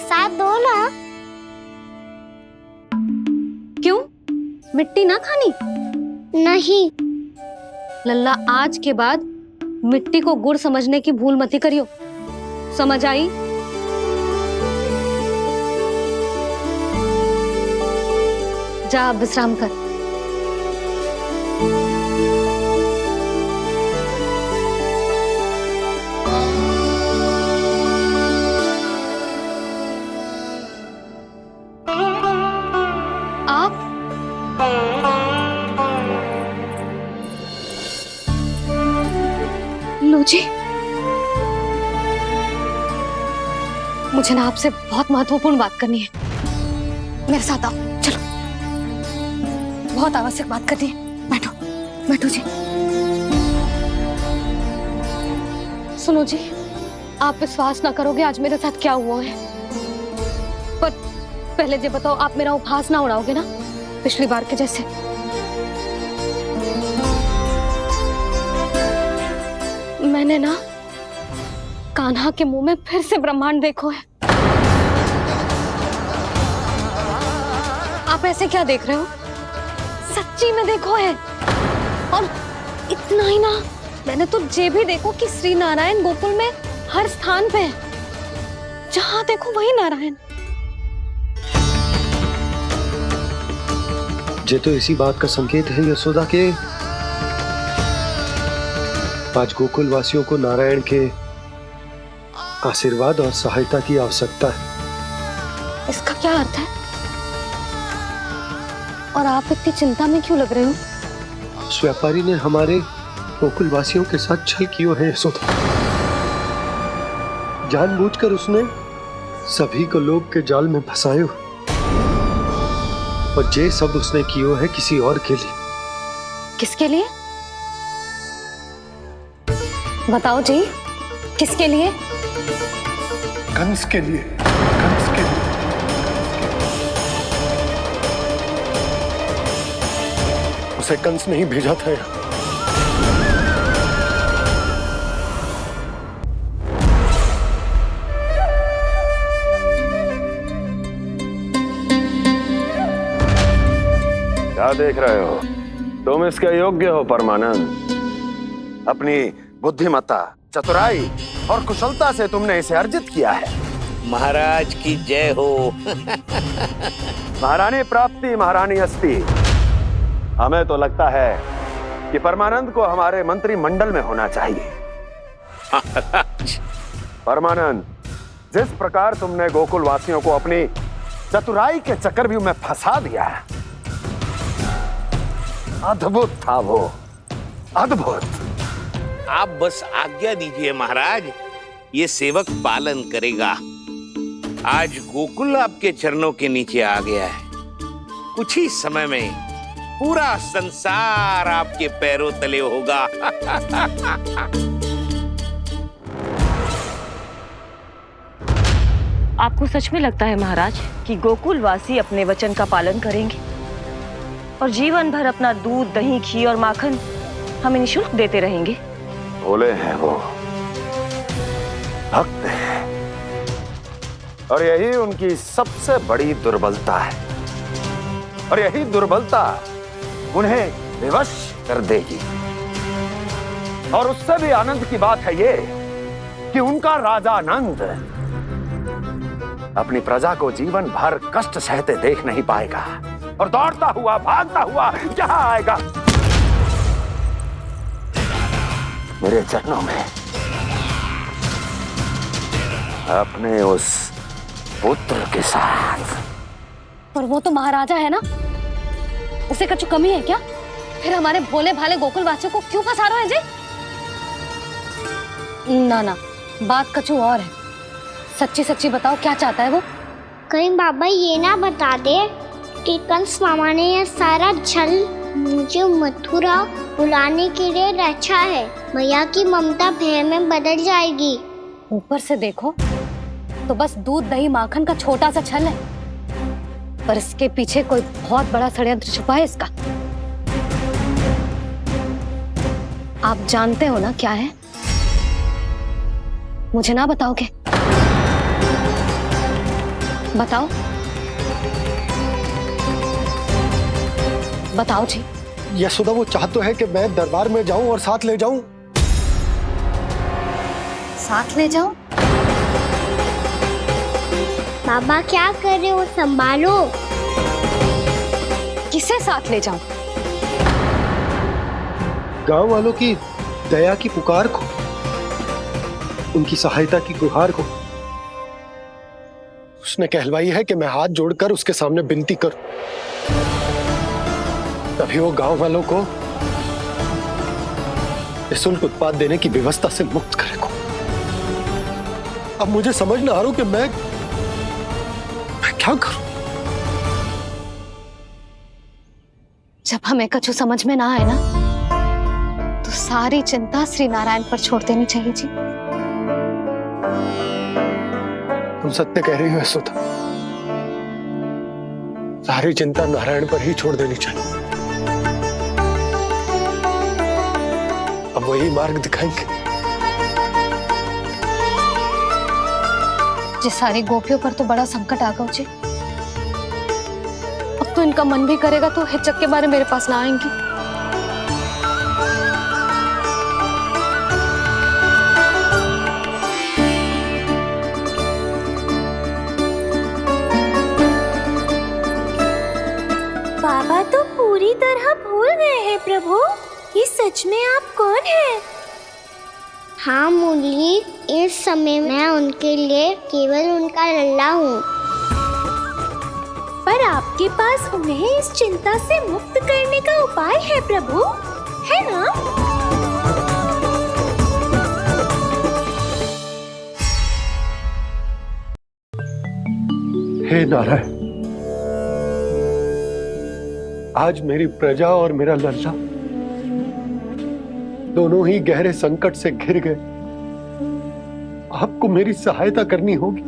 प्रसाद दो ना। क्यों? मिट्टी ना खानी? नहीं। लल्ला, आज के बाद मिट्टी को गुड़ समझने की भूल मत करियो, समझ आई? जा विश्राम कर। आप लो जी, मुझे ना आपसे बहुत महत्वपूर्ण बात करनी है। मेरे साथ आओ, चलो। बहुत आवश्यक बात करनी है। बैठो, बैठो जी। सुनो जी, आप विश्वास ना करोगे आज मेरे साथ क्या हुआ है। पर पहले ये बताओ, आप मेरा उपहास ना उड़ाओगे ना, पिछली बार के जैसे? मैंने ना कान्हा के मुंह में फिर से ब्रह्मांड देखो है। आप ऐसे क्या देख रहे हो? सच्ची में देखो है। और इतना ही ना, मैंने तो ये भी देखो कि श्री नारायण गोकुल में हर स्थान पे है, जहां देखो वही नारायण। ये तो इसी बात का संकेत है यशोदा के आज गोकुल वासियों को नारायण के आशीर्वाद और सहायता की आवश्यकता है। इसका क्या अर्थ है? और आप इतनी चिंता में क्यों लग रहे हो? उस व्यापारी ने हमारे गोकुल वासियों के साथ छल किया है यशोदा। जानबूझकर उसने सभी को लोग के जाल में फंसायो, और ये सब उसने कियो है किसी और के लिए। किसके लिए? बताओ जी, किसके लिए? कंस के लिए। कंस के लिए। उसे कंस नहीं भेजा था यहाँ। क्या देख रहे हो? तुम इसके योग्य हो परमानंद। अपनी बुद्धिमत्ता, चतुराई और कुशलता से तुमने इसे अर्जित किया है। महाराज की जय हो। महारानी प्राप्ति महारानी अस्ति। हमें तो लगता है कि परमानंद को हमारे मंत्रिमंडल में होना चाहिए। परमानंद, जिस प्रकार तुमने गोकुल वासियों को अपनी चतुराई के चक्रव्यूह में फंसा दिया है, अद्भुत था वो, अद्भुत। आप बस आज्ञा दीजिए महाराज, ये सेवक पालन करेगा। आज गोकुल आपके चरणों के नीचे आ गया है। कुछ ही समय में पूरा संसार आपके पैरों तले होगा। आपको सच में लगता है महाराज कि गोकुल वासी अपने वचन का पालन करेंगे और जीवन भर अपना दूध, दही, घी और माखन हमें निःशुल्क देते रहेंगे? भोले हैं वो, भक्त हैं, और यही उनकी सबसे बड़ी दुर्बलता है। और यही दुर्बलता उन्हें विवश कर देगी। और उससे भी आनंद की बात है ये कि उनका राजा नंद अपनी प्रजा को जीवन भर कष्ट सहते देख नहीं पाएगा और दौड़ता हुआ, भागता हुआ यहां आएगा मेरे चरणों में, अपने उस पुत्र के साथ। पर वो तो महाराजा है ना, उसे कुछ कमी है क्या? फिर हमारे भोले भाले गोकुल वासियों को क्यों फंसा रहे हैं जी? ना ना, बात कछु और है। सच्ची सच्ची बताओ, क्या चाहता है वो? कहीं बाबा ये ना बता दे कि कंस मामा ने यह सारा छल मुझे मथुरा बुलाने के लिए रचा है। मैया की ममता भय में बदल जाएगी। ऊपर से देखो तो बस दूध, दही, माखन का छोटा सा छल है, पर इसके पीछे कोई बहुत बड़ा षड्यंत्र छुपा है इसका। आप जानते हो ना क्या है? मुझे ना बताओगे? बताओ बताओ जी। यशोदा वो चाह तो है कि मैं दरबार में जाऊं और साथ ले जाऊं। साथ ले जाओ? बाबा क्या कर रहे हो, संभालो। किसे साथ ले जाऊं? गांव वालों की दया की पुकार को, उनकी सहायता की गुहार को। उसने कहलवाई है कि मैं हाथ जोड़कर उसके सामने विनती करूं, तभी वो गांव वालों को निःशुल्क उत्पाद देने की व्यवस्था से मुक्त करेगा। अब मुझे समझ ना आ रहा कि मैं क्या करूं। जब हमें कछु समझ में ना आए ना, तो सारी चिंता श्री नारायण पर छोड़ देनी चाहिए जी। तुम सत्य कह रही हो यशोदा, सारी चिंता नारायण पर ही छोड़ देनी चाहिए। अब वही मार्ग दिखाएंगे। जी सारी गोपियों पर तो बड़ा संकट आ गया जी। अब तो इनका मन भी करेगा तो हिचक के बारे मेरे पास ना आएंगी। बाबा तो पूरी तरह भूल गए हैं प्रभु, ये सच में आप कौन हैं? हाँ मुरली, इस समय मैं उनके लिए केवल उनका लल्ला हूँ। पर आपके पास उन्हें इस चिंता से मुक्त करने का उपाय है प्रभु, है ना? हे नारायण, आज मेरी प्रजा और मेरा लल्ला दोनों ही गहरे संकट से घिर गए। आपको मेरी सहायता करनी होगी।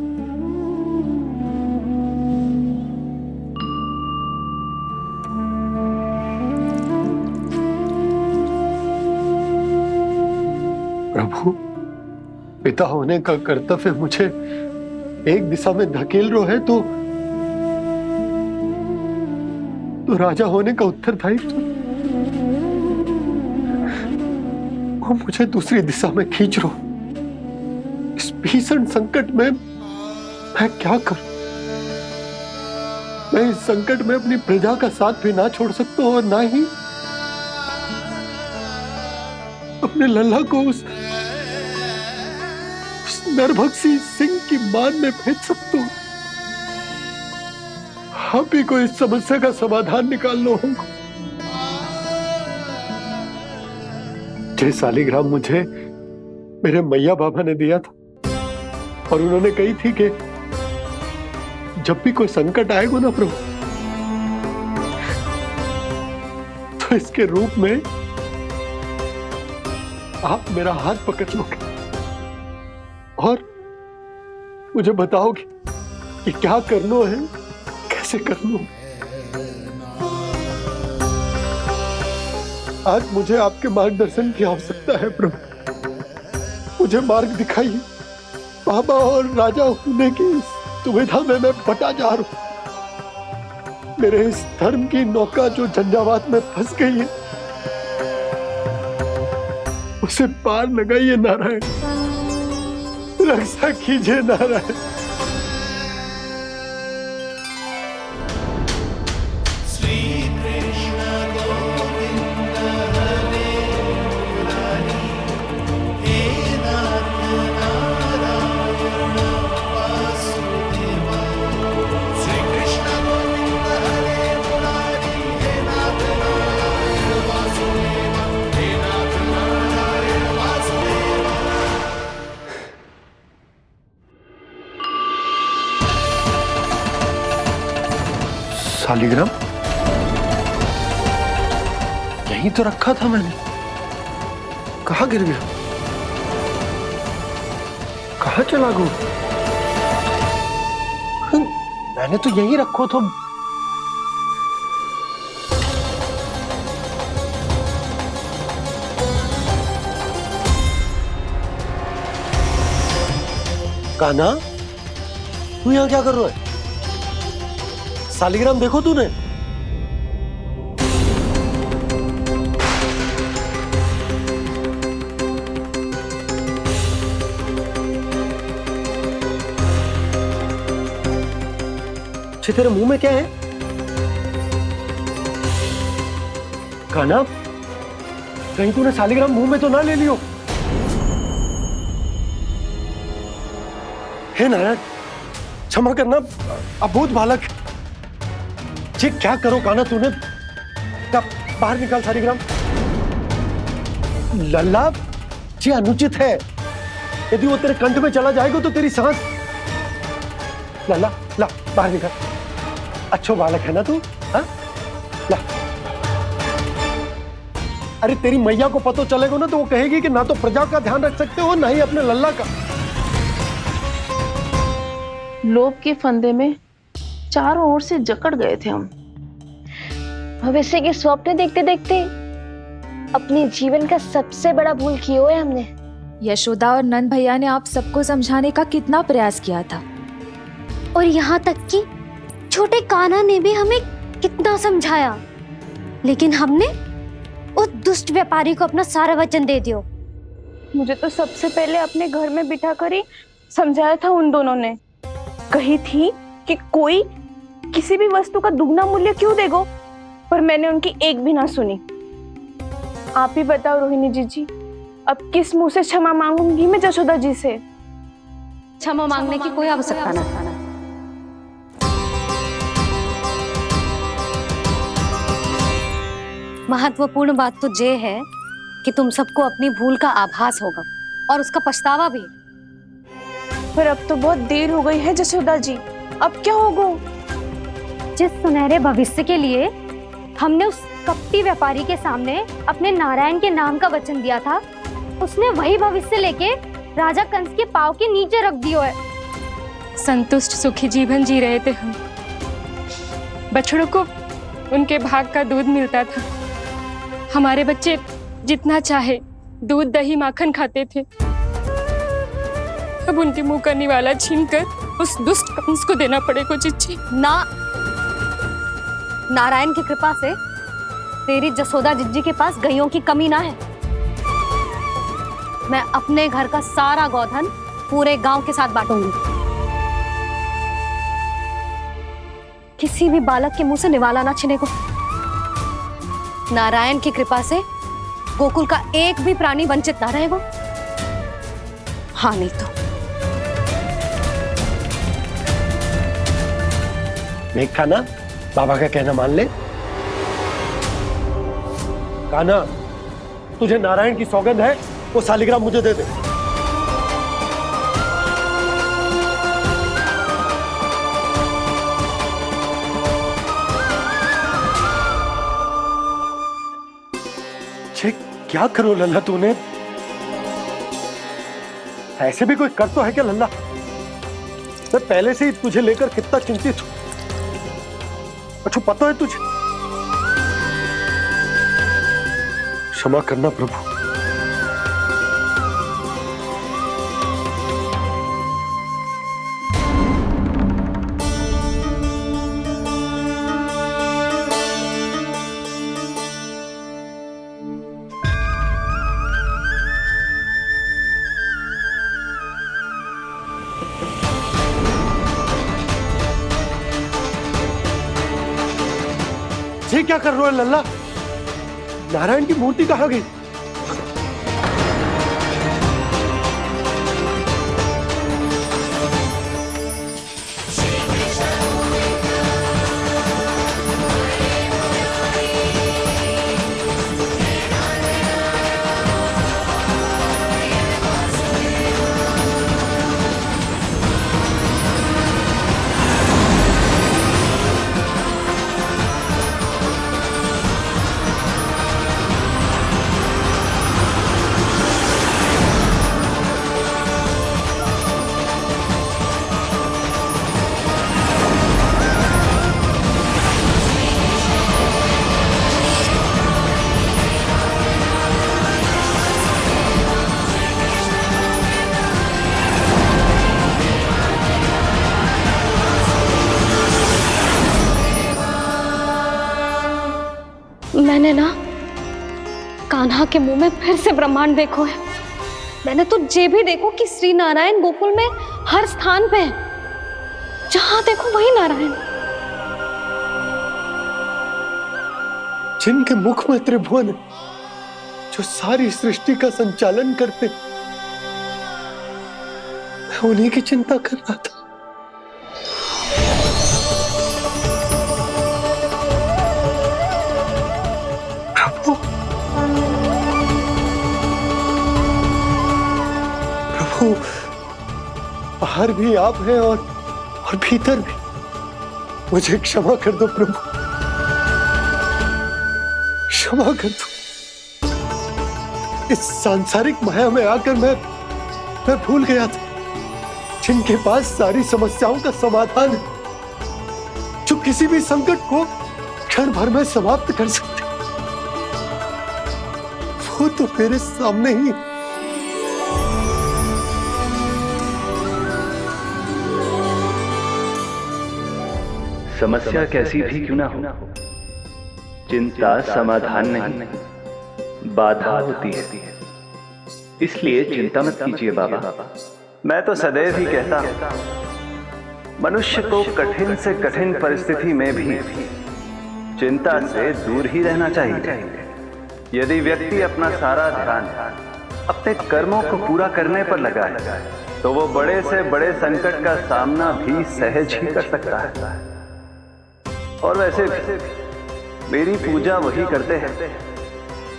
प्रभु, पिता होने का कर्तव्य मुझे एक दिशा में धकेल रहा है तो राजा होने का उत्तरदायित्व वो मुझे दूसरी दिशा में खींच रहा। इस भीषण संकट में मैं क्या करूं? मैं इस संकट में अपनी प्रजा का साथ भी ना छोड़ सकता हूं और ना ही अपने लल्ला को उस नरभक्षी सिंह की मान में भेज सकता हूं। आप ही को इस समस्या का समाधान निकालना होगा। जय शालिग्राम मुझे मेरे मैया बाबा ने दिया था और उन्होंने कही थी कि जब भी कोई संकट आएगा ना प्रभु, तो इसके रूप में आप मेरा हाथ पकड़ लोगे और मुझे बताओगे कि क्या करना है, कैसे करना है। आज मुझे आपके मार्गदर्शन की आवश्यकता है प्रभु। मुझे मार्ग दिखाइए। बाबा और राजा होने की इस दुविधा में मैं बटा जा रहा हूं। मेरे इस धर्म की नौका जो झंझावात में फंस गई है, उसे पार लगाइए नारायण, रक्षा कीजिए नारायण। शालिग्राम यहीं तो रखा था मैंने, कहाँ गिर गया, कहाँ चला गया? मैंने तो यहीं रखो तो। कान्हा, तू यहाँ क्या कर रहा है? सालिग्राम देखो तूने? अच्छे, तेरे मुंह में क्या है? कान्हा, कहीं तूने सालिग्राम मुंह में तो ना ले लियो? हे नारायण, क्षमा करना, अबोध बालक। ये क्या करो कान्हा तूने? कब बाहर निकाल सालिग्राम। लल्ला, ये अनुचित है। यदि वो तेरे कंठ में चला जाएगा तो तेरी सांस। लल्ला, ला बाहर निकाल। अच्छो बालक है ना तू? हाँ, ला। अरे तेरी मैया को पता चलेगा ना तो वो कहेगी कि ना तो प्रजा का ध्यान रख सकते हो ना ही अपने लल्ला का। लोभ के फंदे में चारों ओर से जकड़ गए थे हम। भविष्य के स्वप्न देखते देखते अपने जीवन का सबसे बड़ा भूल किया है हमने। यशोदा और नंद भैया ने आप सबको समझाने का कितना प्रयास किया था, और यहाँ तक कि छोटे कान्हा ने भी हमें कितना समझाया, लेकिन हमने उस दुष्ट व्यापारी को अपना सारा वचन दे दिया। मुझे तो सबसे पहले अपने घर में बिठा कर ही समझाया था उन दोनों ने। कही थी कि कोई किसी भी वस्तु का दुगना मूल्य क्यों देगा, पर मैंने उनकी एक भी ना सुनी। आप ही बताओ रोहिणी जी, अब किस मुंह से क्षमा मांगूंगी मैं जशोदा जी से? क्षमा मांगने की कोई आवश्यकता ना। महत्वपूर्ण बात तो ये है कि तुम सबको अपनी भूल का आभास होगा और उसका पछतावा भी। पर अब तो बहुत देर हो गई है जशोदा जी, अब क्या होगा? जिस सुनहरे भविष्य के लिए हमने उस कपटी व्यापारी के सामने अपने नारायण के नाम का वचन दिया था, उसने वही भविष्य लेके राजा कंस के पांव के नीचे रख दिया है। संतुष्ट सुखी जीवन जी रहे थे हम। बछड़ों को उनके भाग का दूध मिलता था। हमारे बच्चे जितना चाहे दूध दही माखन खाते थे। अब उनके मुंह का निवाला छीनकर उस दुष्ट कंस को देना पड़ेगा चिच्ची। ना, नारायण की कृपा से तेरी जसोदा जिज्जी के पास गैयों की कमी ना है। मैं अपने घर का सारा गोधन पूरे गांव के साथ बांटूंगी। किसी भी बालक के मुंह से निवाला ना छिने को। नारायण की कृपा से गोकुल का एक भी प्राणी वंचित ना रहेगा। हाँ नहीं तो देख कान्हा, बाबा का कहना मान ले। कान्हा, तुझे नारायण की सौगंध है, वो सालिग्राम मुझे दे दे। छे, क्या करो लल्ला तूने? ऐसे भी कोई कर तो है क्या लल्ला? मैं पहले से ही तुझे लेकर कितना चिंतित हूं। अच्छा, पता है तुझे? क्षमा करना प्रभु। ये क्या कर रहे हो लल्ला? नारायण की मूर्ति कहाँ गई? मैंने ना कान्हा के मुंह में फिर से ब्रह्मांड देखो है। मैंने तो ये भी देखो कि श्री नारायण गोकुल में हर स्थान पे है, जहां देखो वही नारायण। जिनके मुख में त्रिभुवन है, जो सारी सृष्टि का संचालन करते, मैं उन्हीं की चिंता कर रहा था। प्रभु, प्रभु, बाहर भी आप हैं और भीतर भी। मुझे क्षमा कर दो प्रभु, क्षमा कर दो। इस सांसारिक माया में आकर मैं भूल गया था, जिनके पास सारी समस्याओं का समाधान है, जो किसी भी संकट को क्षण भर में समाप्त कर सकते, वो तो मेरे सामने ही। समस्या कैसी भी क्यों ना हो, चिंता समाधान नहीं, बाधा होती है। इसलिए चिंता मत कीजिए बाबा। मैं तो सदैव ही कहता हूं, मनुष्य को कठिन से कठिन परिस्थिति में भी चिंता से दूर ही रहना चाहिए। यदि व्यक्ति अपना सारा ध्यान अपने कर्मों को पूरा करने पर लगाए, तो वो बड़े से बड़े संकट का सामना भी सहज ही कर सकता है। और वैसे भी मेरी पूजा वही करते हैं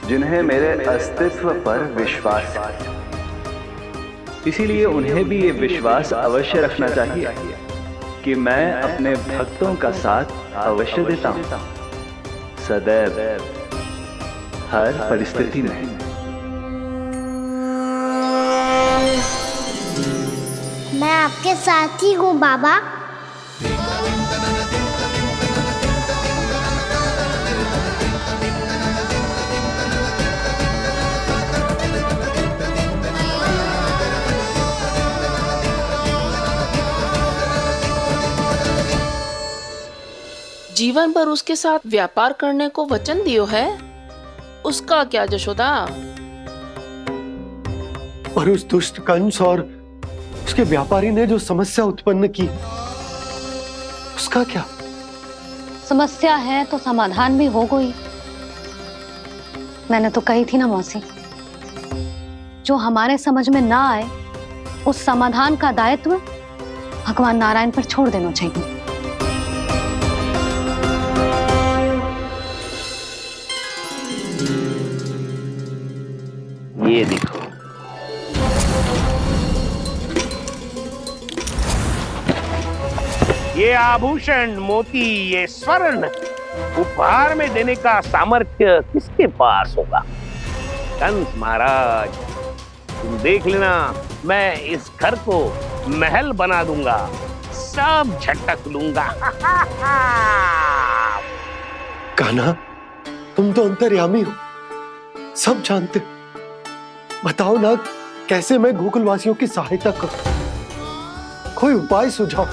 जिन्हें मेरे अस्तित्व पर विश्वास है। इसीलिए उन्हें भी ये विश्वास अवश्य रखना चाहिए कि मैं अपने भक्तों का साथ अवश्य देता हूं, सदैव, हर परिस्थिति में। मैं आपके साथ ही हूँ बाबा। जीवन भर उसके साथ व्यापार करने को वचन दियो है, उसका क्या जशोदा? और उस दुष्ट कंस और उसके व्यापारी ने जो समस्या उत्पन्न की, उसका क्या? समस्या है तो समाधान भी हो गई। मैंने तो कही थी ना मौसी, जो हमारे समझ में ना आए उस समाधान का दायित्व भगवान नारायण पर छोड़ देना चाहिए। ये देखो, ये आभूषण, मोती, ये स्वर्ण उपहार में देने का सामर्थ्य किसके पास होगा? कंस महाराज, तुम देख लेना, मैं इस घर को महल बना दूंगा, सब झटक लूंगा। कान्हा, तुम तो अंतर्यामी हो, सब जानते हो। बताओ ना, कैसे मैं गोकुलवासियों की सहायता करूं? कोई उपाय सुझाओ।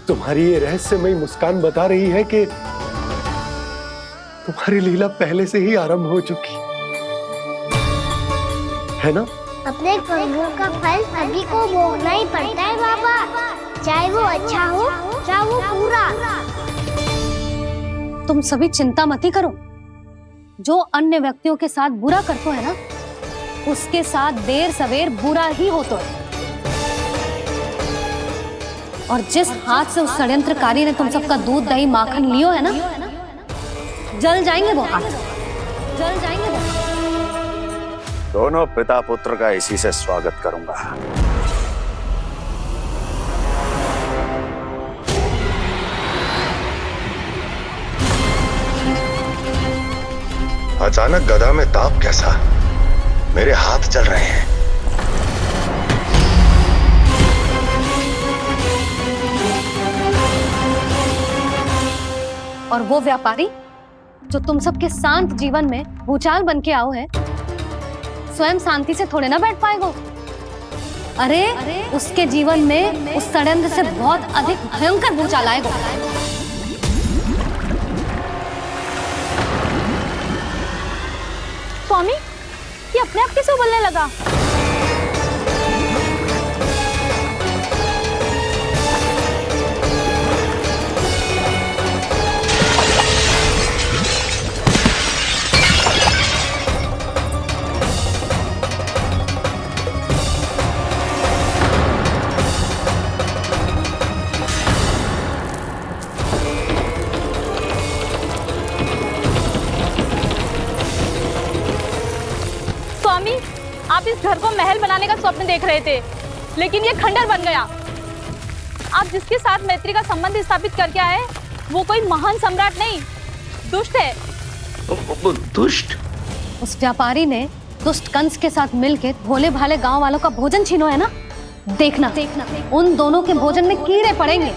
तुम्हारी ये रहस्यमयी मुस्कान बता रही है कि तुम्हारी लीला पहले से ही आरंभ हो चुकी है ना? अपने कर्मों का फल सभी को भोगना ही पड़ता है बाबा, चाहे वो अच्छा हो चाहे वो बुरा। तुम सभी चिंता मत ही करो। जो अन्य व्यक्तियों के साथ बुरा करते है ना, उसके साथ देर सवेर बुरा ही होता है। और जिस हाथ से उस षड्यंत्रकारी ने तुम सबका दूध दही माखन लियो है ना, जल जाएंगे वो हाथ, जल जाएंगे वो हाथ। दोनों पिता पुत्र का इसी से स्वागत करूंगा। अचानक गदा में ताप कैसा? मेरे हाथ चल रहे हैं। और वो व्यापारी जो तुम सबके शांत जीवन में भूचाल बन के आओ है, स्वयं शांति से थोड़े ना बैठ पाएगा। अरे उसके जीवन में उस षड्यंत्र से बहुत अधिक भयंकर भूचाल आएगा। स्वामी, ये अपने आप कैसे उबलने लगा? स्वामी, आप इस घर को महल बनाने का स्वप्न देख रहे थे, लेकिन ये खंडर बन गया। आप जिसके साथ मैत्री का संबंध स्थापित करके आए, वो कोई महान सम्राट नहीं, दुष्ट है। दुष्ट? उस व्यापारी ने दुष्ट कंस के साथ मिलकर भोले भाले गांव वालों का भोजन छीनो है ना। देखना उन दोनों के भोजन में कीड़े पड़ेंगे।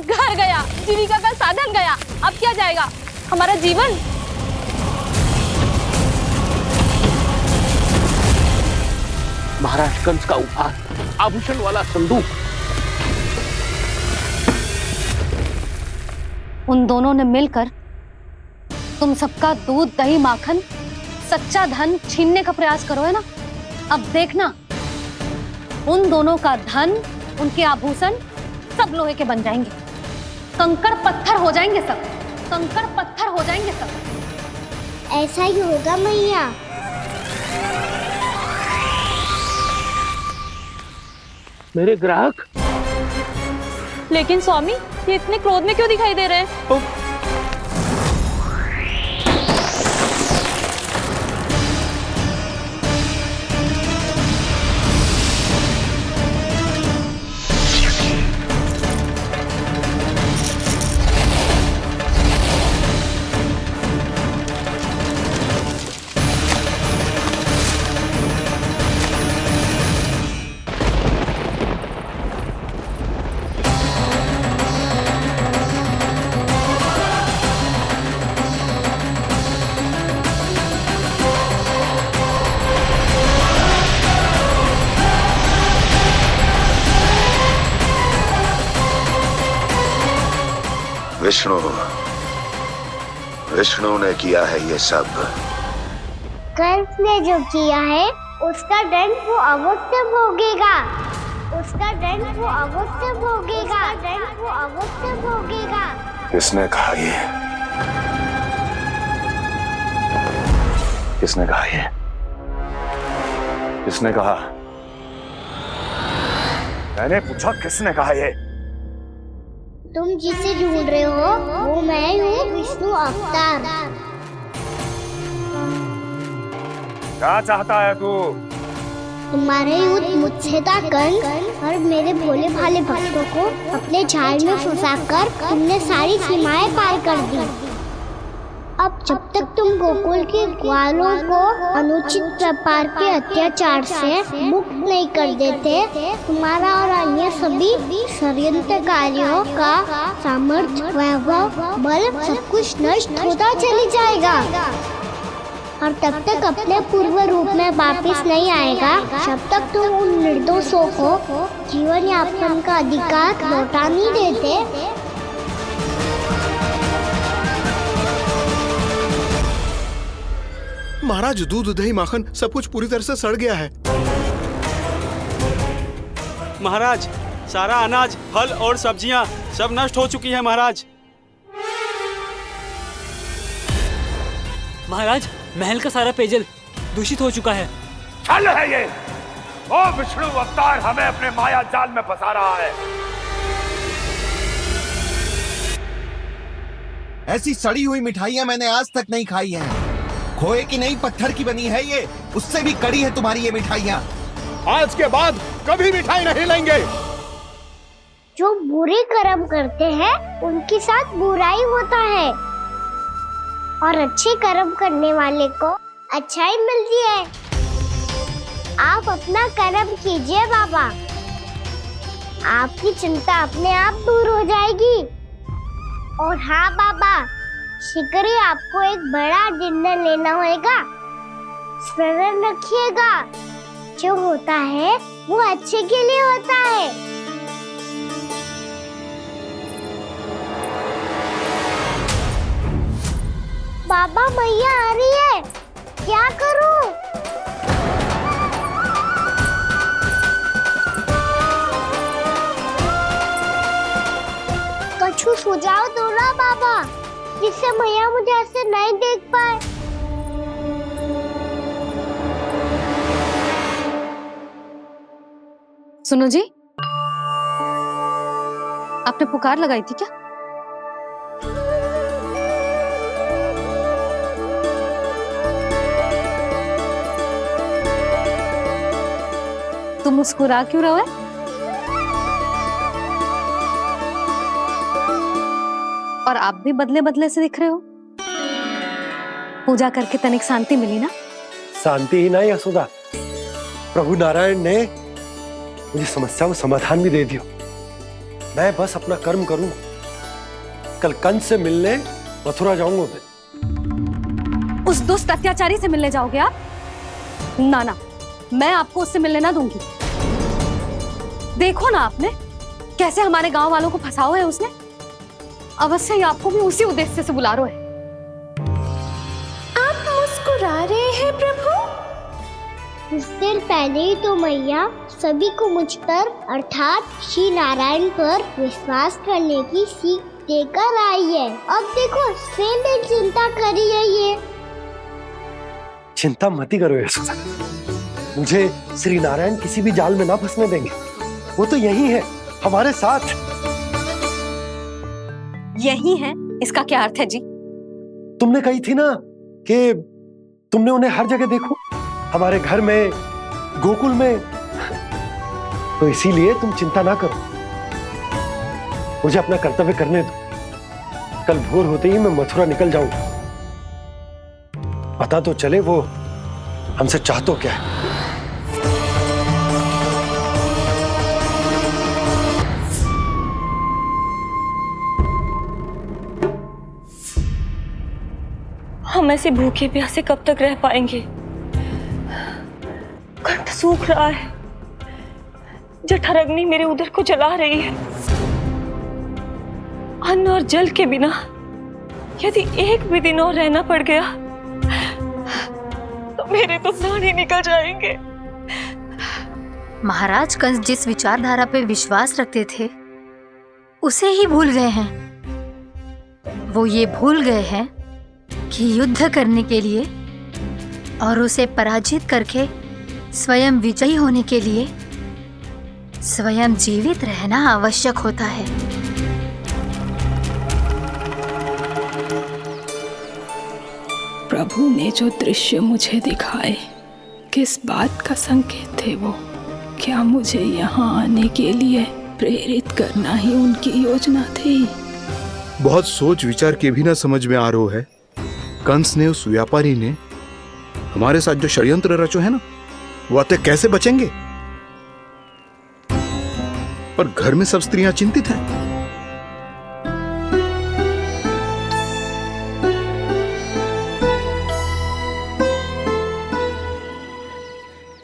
घर गया, जीविका का साधन गया, अब क्या जाएगा हमारा जीवन? महाराज कंस का उपहार, आभूषण वाला संदूक। उन दोनों ने मिलकर तुम सबका दूध दही माखन सच्चा धन छीनने का प्रयास करो है ना। अब देखना उन दोनों का धन, उनके आभूषण सब लोहे के बन जाएंगे, कंकड़ पत्थर हो जाएंगे सब, कंकड़ पत्थर हो जाएंगे सब। ऐसा ही होगा मैया। मेरे ग्राहक? लेकिन स्वामी, ये इतने क्रोध में क्यों दिखाई दे रहे हैं? विष्णु ने किया है ये सब। कंस ने जो किया है उसका दंड वो अवश्य भोगेगा, उसका दंड वो अवश्य भोगेगा, दंड वो अवश्य भोगेगा। किसने कहा ये? किसने कहा ये? किसने कहा? मैंने पूछा किसने कहा ये? तुम जिसे ढूंढ रहे हो वो मैं हूँ, विष्णु अवतार। क्या चाहता है तू? तुम्हारे युद्ध मुझसे था कंस, और मेरे भोले भाले भक्तों को अपने जाल में फंसाकर तुमने सारी सीमाएं पार कर दी। अब जब तक तुम गोकुल के ग्वालों को अनुचित प्रकार के अत्याचार से मुक्त नहीं कर देते, तुम्हारा और अन्य सभी षड्यंत्रकारियों का सामर्थ्य, वैभव, बल सब कुछ नष्ट होता चली जाएगा, और तब तक अपने पूर्व रूप में वापस नहीं आएगा जब तक तुम उन निर्दोषों को जीवन यापन का अधिकार लौटा नहीं देते। महाराज, दूध दही माखन सब कुछ पूरी तरह से सड़ गया है। महाराज, सारा अनाज, फल और सब्जियां सब नष्ट हो चुकी है महाराज। महाराज, महल का सारा पेयजल दूषित हो चुका है। छल है ये। ओ विष्णु अवतार हमें अपने माया जाल में फंसा रहा है। ऐसी सड़ी हुई मिठाइयां मैंने आज तक नहीं खाई हैं। खोए की नहीं, पत्थर की बनी है ये, उससे भी कड़ी है तुम्हारी ये मिठाइयां। आज के बाद कभी मिठाई नहीं लेंगे। जो बुरे कर्म करते हैं उनके साथ बुराई होता है और अच्छे कर्म करने वाले को अच्छाई मिलती है। आप अपना कर्म कीजिए बाबा, आपकी चिंता अपने आप दूर हो जाएगी। और हाँ बाबा, शीघ्र ही आपको एक बड़ा डिनर लेना होगा। स्मरण रखिएगा, जो होता है वो अच्छे के लिए होता है। बाबा मैया आ रही है, क्या करूं? कुछ सुझाव दो ना बाबा, जिससे मैया मुझे ऐसे नहीं देख पाए। सुनो जी, आपने पुकार लगाई थी क्या? तुम मुस्कुरा क्यों रहे हो? और आप भी बदले बदले से दिख रहे हो। पूजा करके तनिक शांति मिली ना? शांति ही नहीं यशोदा, प्रभु नारायण ने मुझे समस्या को समाधान भी दे दिया। मैं बस अपना कर्म करूं। कल कंस से मिलने मथुरा जाऊंगा मैं। उस दुष्ट अत्याचारी से मिलने जाओगे आप? ना ना, मैं आपको उससे मिलने ना दूंगी। देखो ना आपने कैसे हमारे गांव वालों को फंसाओ है उसने। अवश्य ही आपको भी उसी उद्देश्य से बुला रहा है। आप मुस्कुरा रहे हैं प्रभु? कुछ देर पहले ही तो मैया सभी को मुझ पर अर्थात श्री नारायण पर विश्वास करने की सीख देकर आई है। अब देखो स्वयं भी चिंता करी है ये। चिंता मत करो यशोदा, मुझे श्री नारायण किसी भी जाल में ना फंसने देंगे। वो तो यही है हमारे साथ। यही है, इसका क्या अर्थ है जी? तुमने कही थी ना कि तुमने उन्हें हर जगह देखो, हमारे घर में, गोकुल में। तो इसीलिए तुम चिंता ना करो, मुझे अपना कर्तव्य करने दो। कल भोर होते ही मैं मथुरा निकल जाऊंगा। पता तो चले वो हमसे चाहतो क्या है। हम ऐसे भूखे प्यासे कब तक रह पाएंगे? कंठ सूख रहा है, जठराग्नि मेरे उदर को जला रही है। अन्न और जल के बिना यदि एक भी दिन और रहना पड़ गया तो मेरे तो प्राण ही निकल जाएंगे। महाराज कंस जिस विचारधारा पे विश्वास रखते थे उसे ही भूल गए हैं। वो ये भूल गए हैं कि युद्ध करने के लिए और उसे पराजित करके स्वयं विजयी होने के लिए स्वयं जीवित रहना आवश्यक होता है। प्रभु ने जो दृश्य मुझे दिखाए, किस बात का संकेत थे वो? क्या मुझे यहाँ आने के लिए प्रेरित करना ही उनकी योजना थी? बहुत सोच विचार के भी ना समझ में आ रहा है। कंस ने, उस व्यापारी ने हमारे साथ जो षड्यंत्र रचो है ना, वो आते कैसे बचेंगे? पर घर में सब स्त्रियां चिंतित हैं।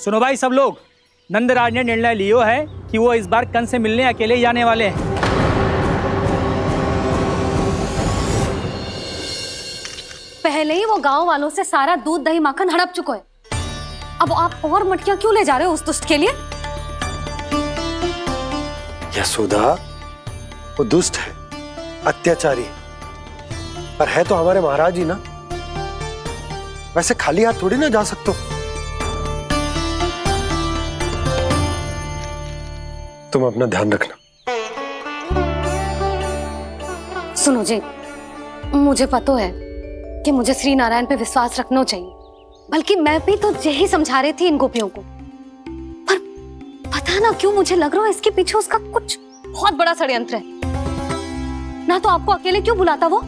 सुनो भाई सब लोग, नंदराज ने निर्णय लियो है कि वो इस बार कंस से मिलने अकेले जाने वाले हैं। पहले ही वो गांव वालों से सारा दूध दही माखन हड़प चुका है। अब आप और मटकियां क्यों ले जा रहे हो उस दुष्ट के लिए? यशोदा, वो दुष्ट है, अत्याचारी, पर है तो हमारे महाराज ही ना। वैसे खाली हाथ थोड़ी ना जा सकते हो। तुम अपना ध्यान रखना। सुनो जी, मुझे पता है कि मुझे श्री नारायण पे विश्वास रखना चाहिए, बल्कि मैं भी तो यही समझा रही थी इन गोपियों को। पर पता ना क्यों मुझे लग रहा है इसके पीछे उसका कुछ बहुत बड़ा षड्यंत्र है। ना तो आपको अकेले क्यों बुलाता वो?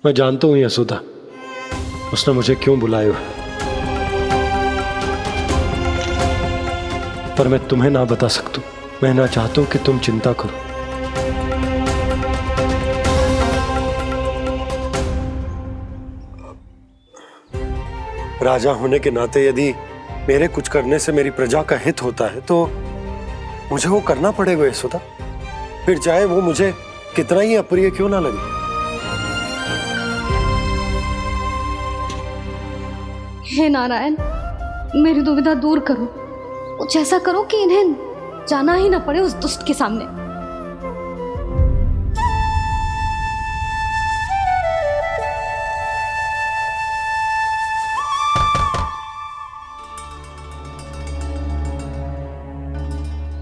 मैं जानता हूँ यशोदा, उसने मुझे क्यों बुलाया है, पर मैं तुम्हें ना बता सकता। मैं ना चाहता हूं कि तुम चिंता करो। राजा होने के नाते यदि मेरे कुछ करने से मेरी प्रजा का हित होता है तो मुझे वो करना पड़ेगा यशोदा, फिर चाहे वो मुझे कितना ही अप्रिय क्यों ना लगे। हे नारायण, मेरी दुविधा दूर करो। कुछ ऐसा करो कि इन्हें जाना ही ना पड़े उस दुष्ट के सामने।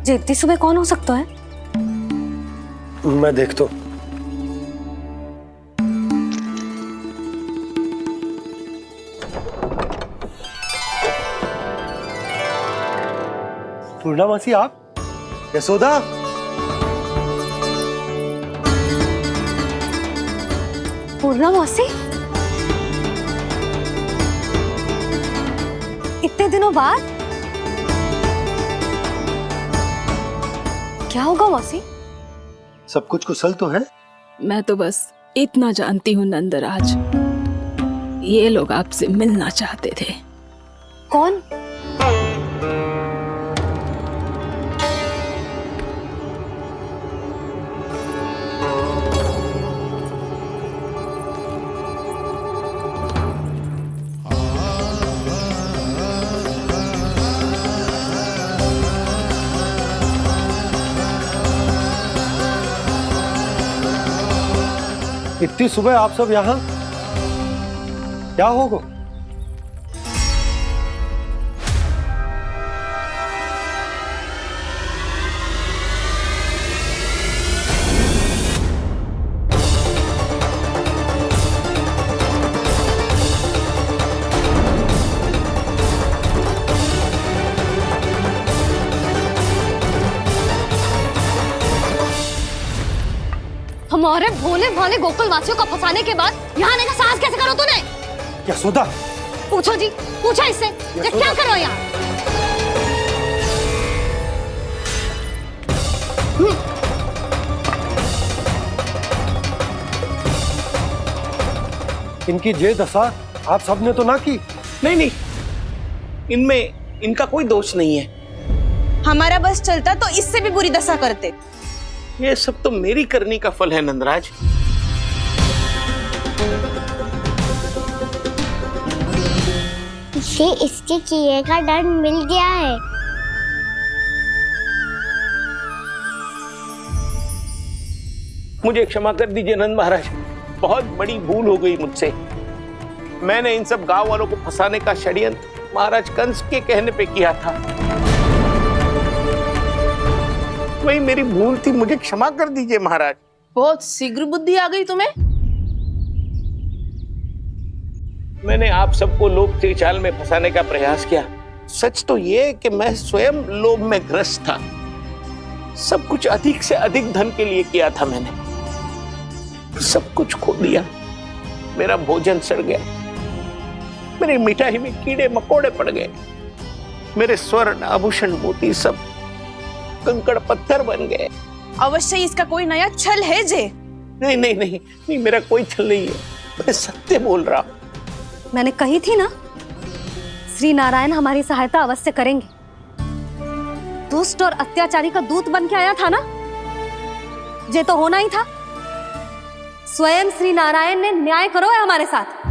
जी इतनी सुबह कौन हो सकता है? मैं देखता हूं। पूर्णामासी, आप? यशोदा, पूर्णामासी, इतने दिनों बाद? क्या होगा मौसी? सब कुछ कुशल तो है? मैं तो बस इतना जानती हूँ नंदराज, ये लोग आपसे मिलना चाहते थे। कौन? इतनी सुबह आप सब यहाँ? क्या होगा? हमारे भोले भाले गोकुल वासियों को फंसाने के बाद यहाँ आने का साहस कैसे करो तूने? यशोदा, पूछो जी, पूछा इससे ये क्या करो यहाँ? इनकी जे दशा आप सबने तो ना की? नहीं नहीं, इनमें इनका कोई दोष नहीं है। हमारा बस चलता तो इससे भी बुरी दशा करते। ये सब तो मेरी करनी का फल है नंदराज। इसे इसके किए का दंड मिल गया है। मुझे क्षमा कर दीजिए नंद महाराज, बहुत बड़ी भूल हो गई मुझसे। मैंने इन सब गांव वालों को फंसाने का षड्यंत्र महाराज कंस के कहने पे किया था। वही मेरी भूल थी, मुझे क्षमा कर दीजिए महाराज। बहुत शीघ्र बुद्धि आ गई तुम्हें। मैंने आप सबको लोभ त्रिचाल में फंसाने का प्रयास किया। सच तो ये कि मैं स्वयं लोभ में ग्रस्त था। सब कुछ अधिक से अधिक धन के लिए किया था मैंने। सब कुछ खो दिया। मेरा भोजन सड़ गया, मेरी मिठाई में कीड़े मकोड़े पड़ गए, मेरे स्वर्ण आभूषण मोती सब कंकड़ पत्थर बन गए। अवश्य इसका कोई नया छल है जे। नहीं नहीं नहीं नहीं, मेरा कोई छल नहीं है, मैं सत्य बोल रहा हूं। मैंने कही थी ना, श्री नारायण हमारी सहायता अवश्य करेंगे। दुष्ट और अत्याचारी का दूत बन के आया था ना, ये तो होना ही था। स्वयं श्री नारायण ने न्याय करो है हमारे साथ।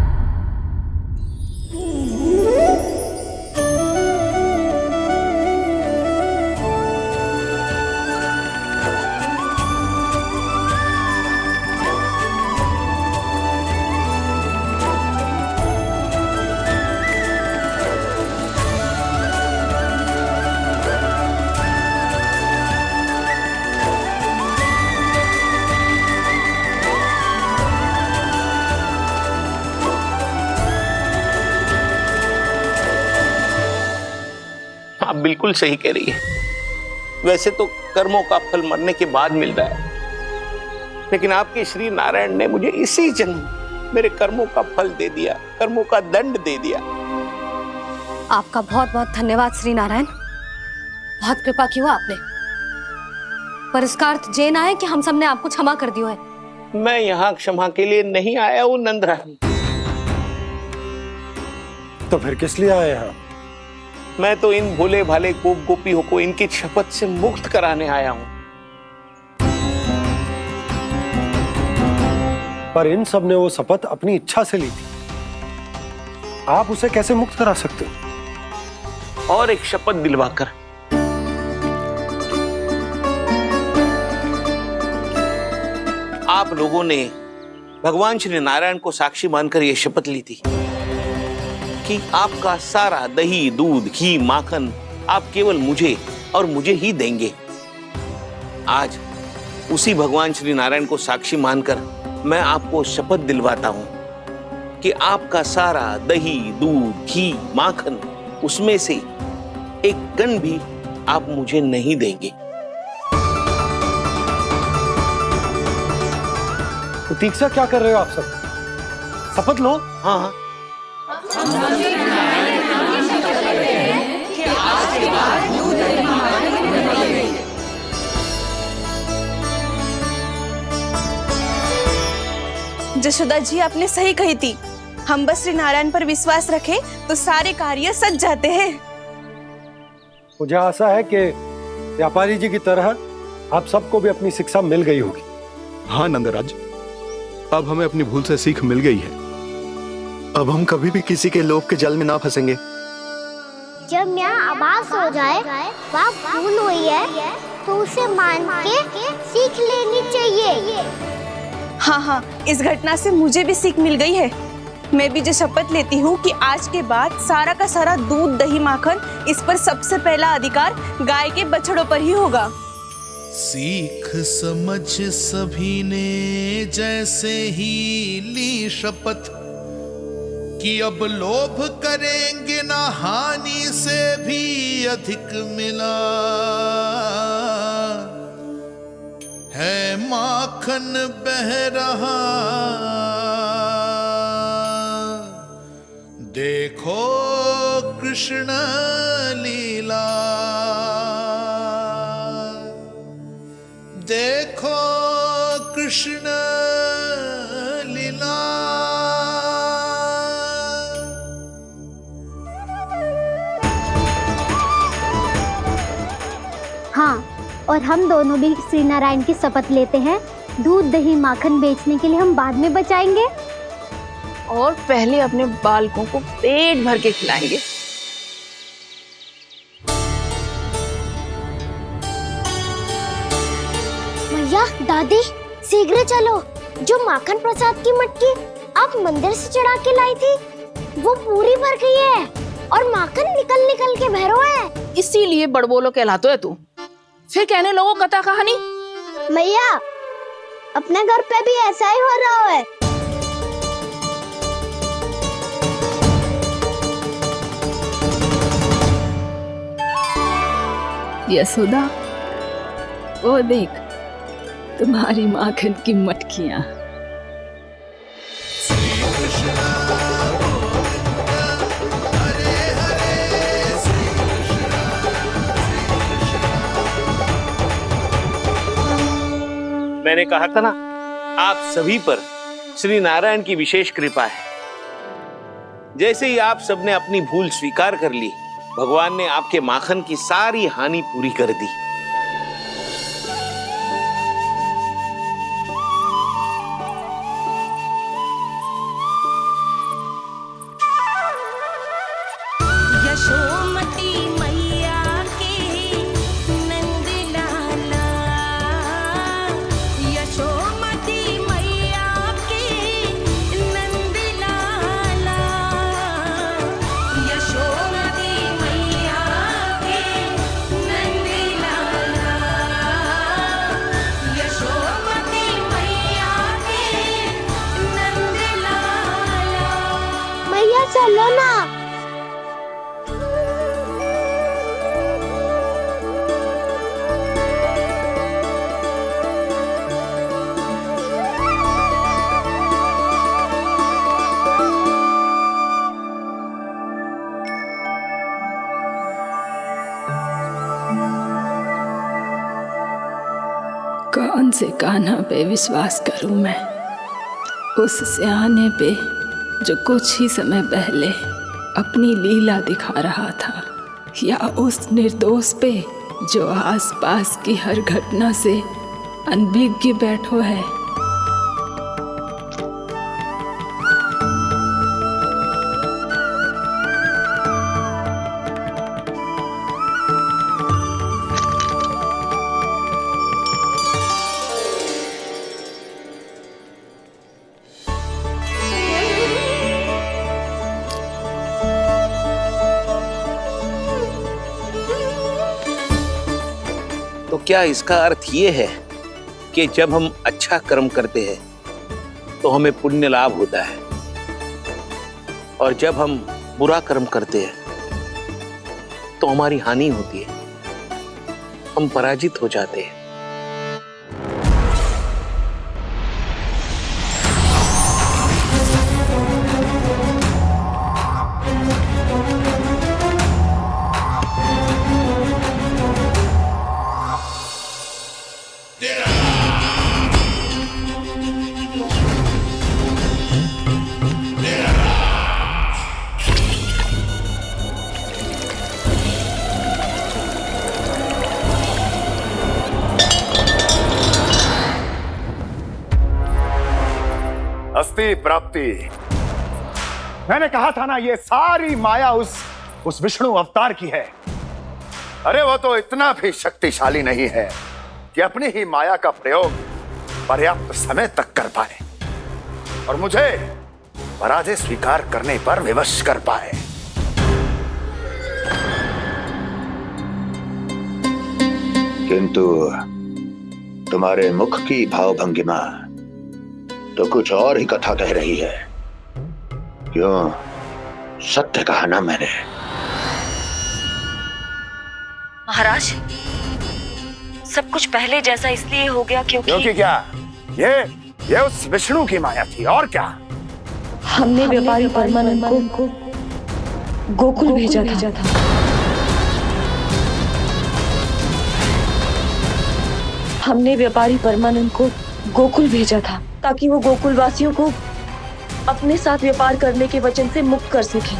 आप बिल्कुल सही कह रही है। वैसे तो कर्मों का फल मरने के बाद मिल रहा है, लेकिन आपके श्री नारायण ने मुझे इसी जन्म मेरे कर्मों का फल दे दिया, कर्मों का दंड दे दिया। आपका बहुत बहुत धन्यवाद श्री नारायण, बहुत कृपा की हो आपने। पर इसका अर्थ ये ना है कि हम सबने आपको क्षमा कर दियो है। मैं यहाँ क्षमा के लिए नहीं आया हूँ नंदरानी। तो फिर किस लिए आए हैं? मैं तो इन भोले भाले गोप गोपियों को इनकी शपथ से मुक्त कराने आया हूँ। पर इन सब ने वो शपथ अपनी इच्छा से ली थी, आप उसे कैसे मुक्त करा सकते हो? और एक शपथ दिलवाकर। आप लोगों ने भगवान श्री नारायण को साक्षी मानकर यह शपथ ली थी कि आपका सारा दही, दूध, घी, माखन आप केवल मुझे और मुझे ही देंगे। आज उसी भगवान श्री नारायण को साक्षी मानकर मैं आपको शपथ दिलवाता हूं कि आपका सारा दही, दूध, घी, माखन उसमें से एक कण भी आप मुझे नहीं देंगे। प्रतीक्षा क्या कर रहे हो आप सब? शपथ लो। हाँ जशोदा जी, आपने सही कही थी। हम बस श्री नारायण पर विश्वास रखें तो सारे कार्य सज जाते हैं। मुझे आशा है कि व्यापारी जी की तरह आप सबको भी अपनी शिक्षा मिल गई होगी। हाँ नंदराज, अब हमें अपनी भूल से सीख मिल गई है। अब हम कभी भी किसी के लोभ के जल में ना फंसेंगे। जब यहाँ आभास हो जाए वह भूल हुई है तो उसे मान के सीख लेनी चाहिए। हाँ हाँ, इस घटना से मुझे भी सीख मिल गई है। मैं भी जो शपथ लेती हूँ कि आज के बाद सारा का सारा दूध, दही, माखन इस पर सबसे पहला अधिकार गाय के बछड़ों पर ही होगा। सीख समझ सभी ने जैसे ही ली शपथ कि अब लोभ करेंगे ना हानि से भी अधिक मिला है, माखन बह रहा देखो कृष्ण लीला, देखो कृष्ण लीला। हाँ, और हम दोनों भी श्री नारायण की शपथ लेते हैं, दूध, दही, माखन बेचने के लिए हम बाद में बचाएंगे और पहले अपने बालकों को पेट भर के खिलाएंगे। भैया, दादी, शीघ्र चलो। जो माखन प्रसाद की मटकी आप मंदिर से चढ़ा के लाई थी वो पूरी भर गई है और माखन निकल निकल के भरो है। इसीलिए बड़बोलो कहलाते है तू। फिर कहने लोगों कथा कहानी। भैया, अपने घर पे भी ऐसा ही हो रहा है। यशोदा, वो देख तुम्हारी माखन की मटकियां। मैंने कहा था ना, आप सभी पर श्री नारायण की विशेष कृपा है। जैसे ही आप सबने अपनी भूल स्वीकार कर ली, भगवान ने आपके माखन की सारी हानि पूरी कर दी। यशोमती मैया के नंद लाला, यशोमती मैया के नंद लाला, यशोमती मैया के नंद लाला। कौन से कान्हा पे विश्वास करूं मैं? उस सियाने पे जो कुछ ही समय पहले अपनी लीला दिखा रहा था, या उस निर्दोष पे जो आसपास की हर घटना से अनभिज्ञ बैठो है? तो क्या इसका अर्थ ये है कि जब हम अच्छा कर्म करते हैं तो हमें पुण्य लाभ होता है, और जब हम बुरा कर्म करते हैं तो हमारी हानि होती है, हम पराजित हो जाते हैं? अस्ति प्राप्ति। मैंने कहा था ना, ये सारी माया उस विष्णु अवतार की है। अरे वो तो इतना भी शक्तिशाली नहीं है कि अपनी ही माया का प्रयोग पर्याप्त समय तक कर पाए और मुझे पराजय स्वीकार करने पर विवश कर पाए। किंतु तुम्हारे मुख की भावभंगिमा तो कुछ और ही कथा कह रही है। क्यों? सत्य कहा ना मैंने। महाराज, सब कुछ पहले जैसा इसलिए हो गया क्योंकि क्या? ये उस विष्णु की माया थी, और क्या? हमने व्यापारी परमानंद को गोकुल भेजा था। हमने व्यापारी परमानंद को गोकुल भेजा था ताकि वो गोकुल वासियों को अपने साथ व्यापार करने के वचन से मुक्त कर सके।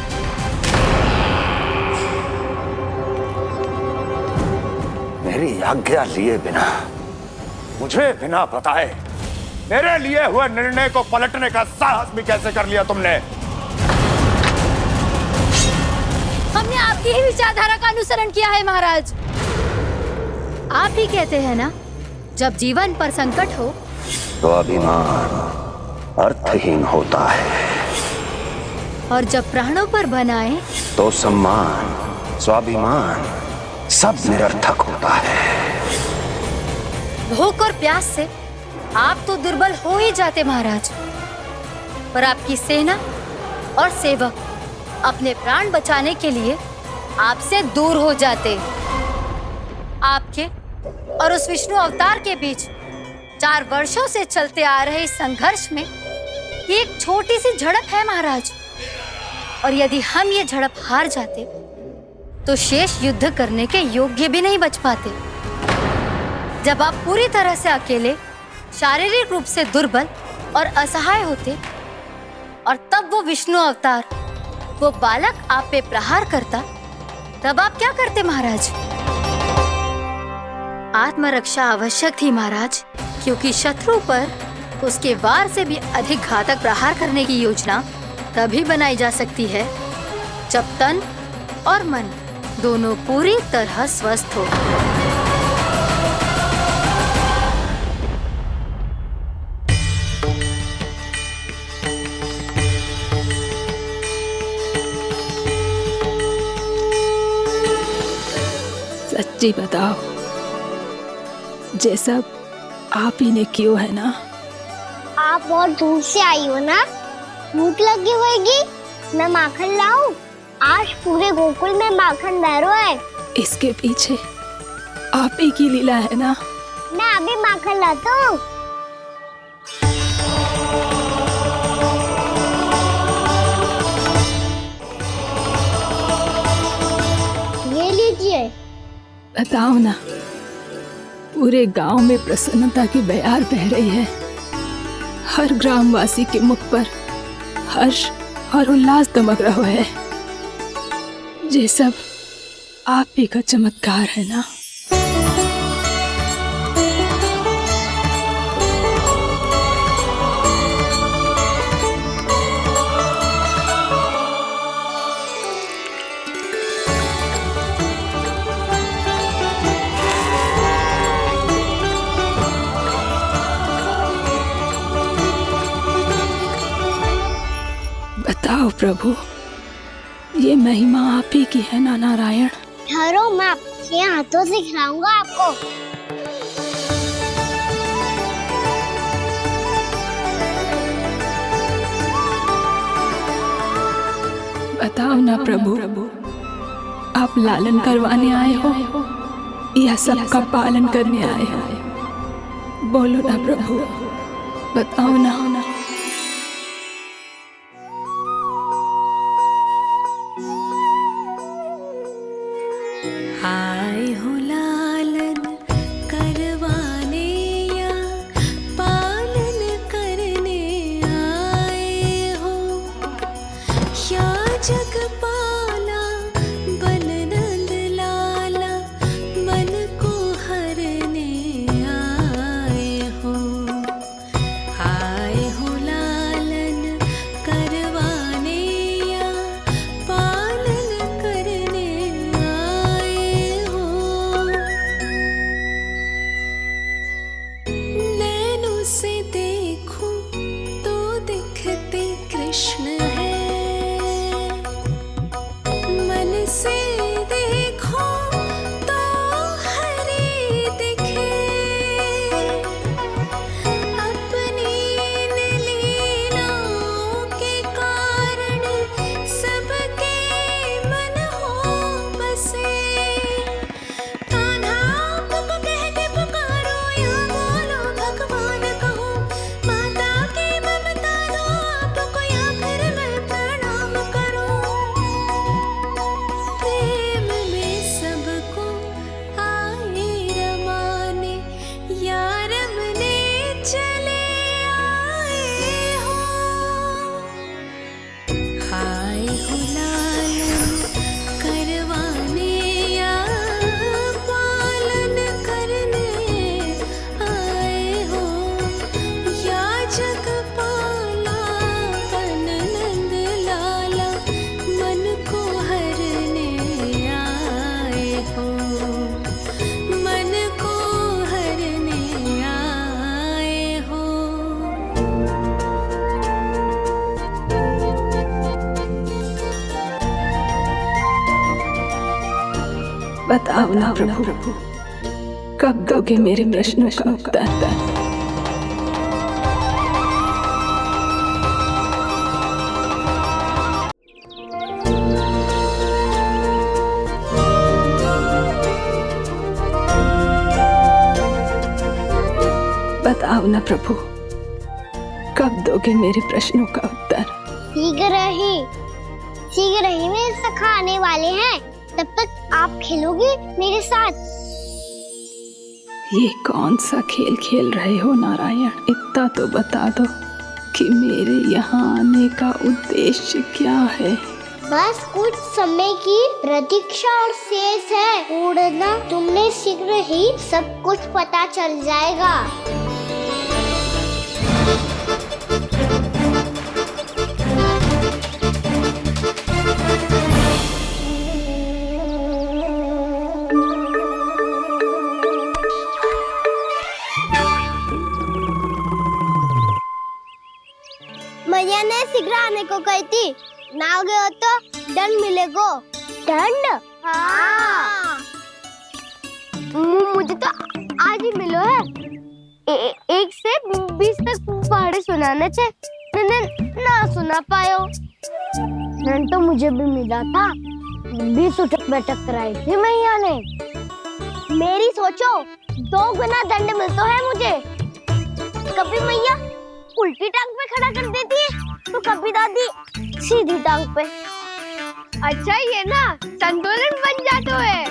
मेरी आज्ञा लिए बिना, मुझे बिना बताए मेरे लिए हुए निर्णय को पलटने का साहस भी कैसे कर लिया तुमने? हमने आपकी ही विचारधारा का अनुसरण किया है महाराज। आप ही कहते हैं ना, जब जीवन पर संकट हो तो अभिमान अर्थहीन होता है, और जब प्राणों पर बनाए तो सम्मान स्वाभिमान सब निरर्थक होता है। भूख और प्यास से आप तो दुर्बल हो ही जाते महाराज, पर आपकी सेना और सेवक अपने प्राण बचाने के लिए आपसे दूर हो जाते। आपके और उस विष्णु अवतार के बीच 4 वर्षों से चलते आ रहे इस संघर्ष में एक छोटी सी झड़प है महाराज, और यदि हम ये झड़प हार जाते तो शेष युद्ध करने के योग्य भी नहीं बच पाते। जब आप पूरी तरह से अकेले, शारीरिक रूप से दुर्बल और असहाय होते, और तब वो विष्णु अवतार, वो बालक आप पे प्रहार करता, तब आप क्या करते महाराज? आत्मरक्षा आवश्यक थी महाराज, क्योंकि शत्रु पर उसके वार से भी अधिक घातक प्रहार करने की योजना तभी बनाई जा सकती है जब तन और मन दोनों पूरी तरह स्वस्थ हो। सच्ची बताओ, जैसा आप ही ने किया है ना? आप बहुत दूर से आई हो ना, भूख लगी होगी। मैं माखन लाऊं? आज पूरे गोकुल में माखन बह रहा है। इसके पीछे आप ही की लीला है ना? मैं अभी माखन लाता हूँ। ये लीजिए। बताओ ना, पूरे गांव में प्रसन्नता की बयार बह रही है। हर ग्रामवासी के मुख पर हर्ष और उल्लास दमक रहा है। ये सब आप ही का चमत्कार है ना। बताओ प्रभु, ये महिमा आप ही की है ना नारायण? ठहरो, मैं आपके हाथों से खिलाऊंगा आपको। बताओ ना प्रभु, आप लालन करवाने आए हो या सबका पालन करने आए हो? बोलो ना प्रभु, बताओ ना। आए हो लालन करवाने या पालन करने आए हो, या जगपाला बन नंद लाला मन को हरने आए हो। आए हो लालन करवाने या पालन करने आए हो। नैनों से देखूं तो दिखते कृष्ण है, मन से देखो तो हरि दिखे। अपनी इन लीलाओं के कारण सबके मन हो बसे। कान्हा आपको कह के पुकारो या बोलो भगवान कहो, माता की ममता दो आपको या फिर मैं प्रणाम करूं। प्रेम में सबको आए रमाने, या रमने चले आए हो। आए हो लालन करवाने या पालन करने आए हो, या जगपाला बन नंद लाला मन को हरने आए हो। मन को हरने आए हो। बताओ ना प्रभु, कब दोगे मेरे प्रश्नों का उत्तर? बताओ ना प्रभु, कब दोगे मेरे प्रश्नों का उत्तर? शीघ्र ही मेरे सखा आने वाले हैं, तब तक आप खेलोगे मेरे साथ। ये कौन सा खेल खेल रहे हो नारायण? इतना तो बता दो कि मेरे यहाँ आने का उद्देश्य क्या है? बस कुछ समय की प्रतीक्षा और शेष है। उड़ना तुमने शीघ्र ही सब कुछ पता चल जाएगा। मैया ने शीघ्र आने को कही थी, ना आ गए हो तो दंड मिलेगा। दंड? हाँ। मुझे तो आज ही मिलो है। 1 से 20 तक पहाड़े सुनाने थे, ना सुना पायो। दंड तो मुझे भी मिला था, 20 उठक बैठक कराई थी मैया ने। मेरी सोचो, 2 गुना दंड मिलता है मुझे। कभी मैया उल्टी टांग पे खड़ा कर देती है, तो कभी दादी सीधी टांग पे। अच्छा ये ना संतुलन बन जाता है।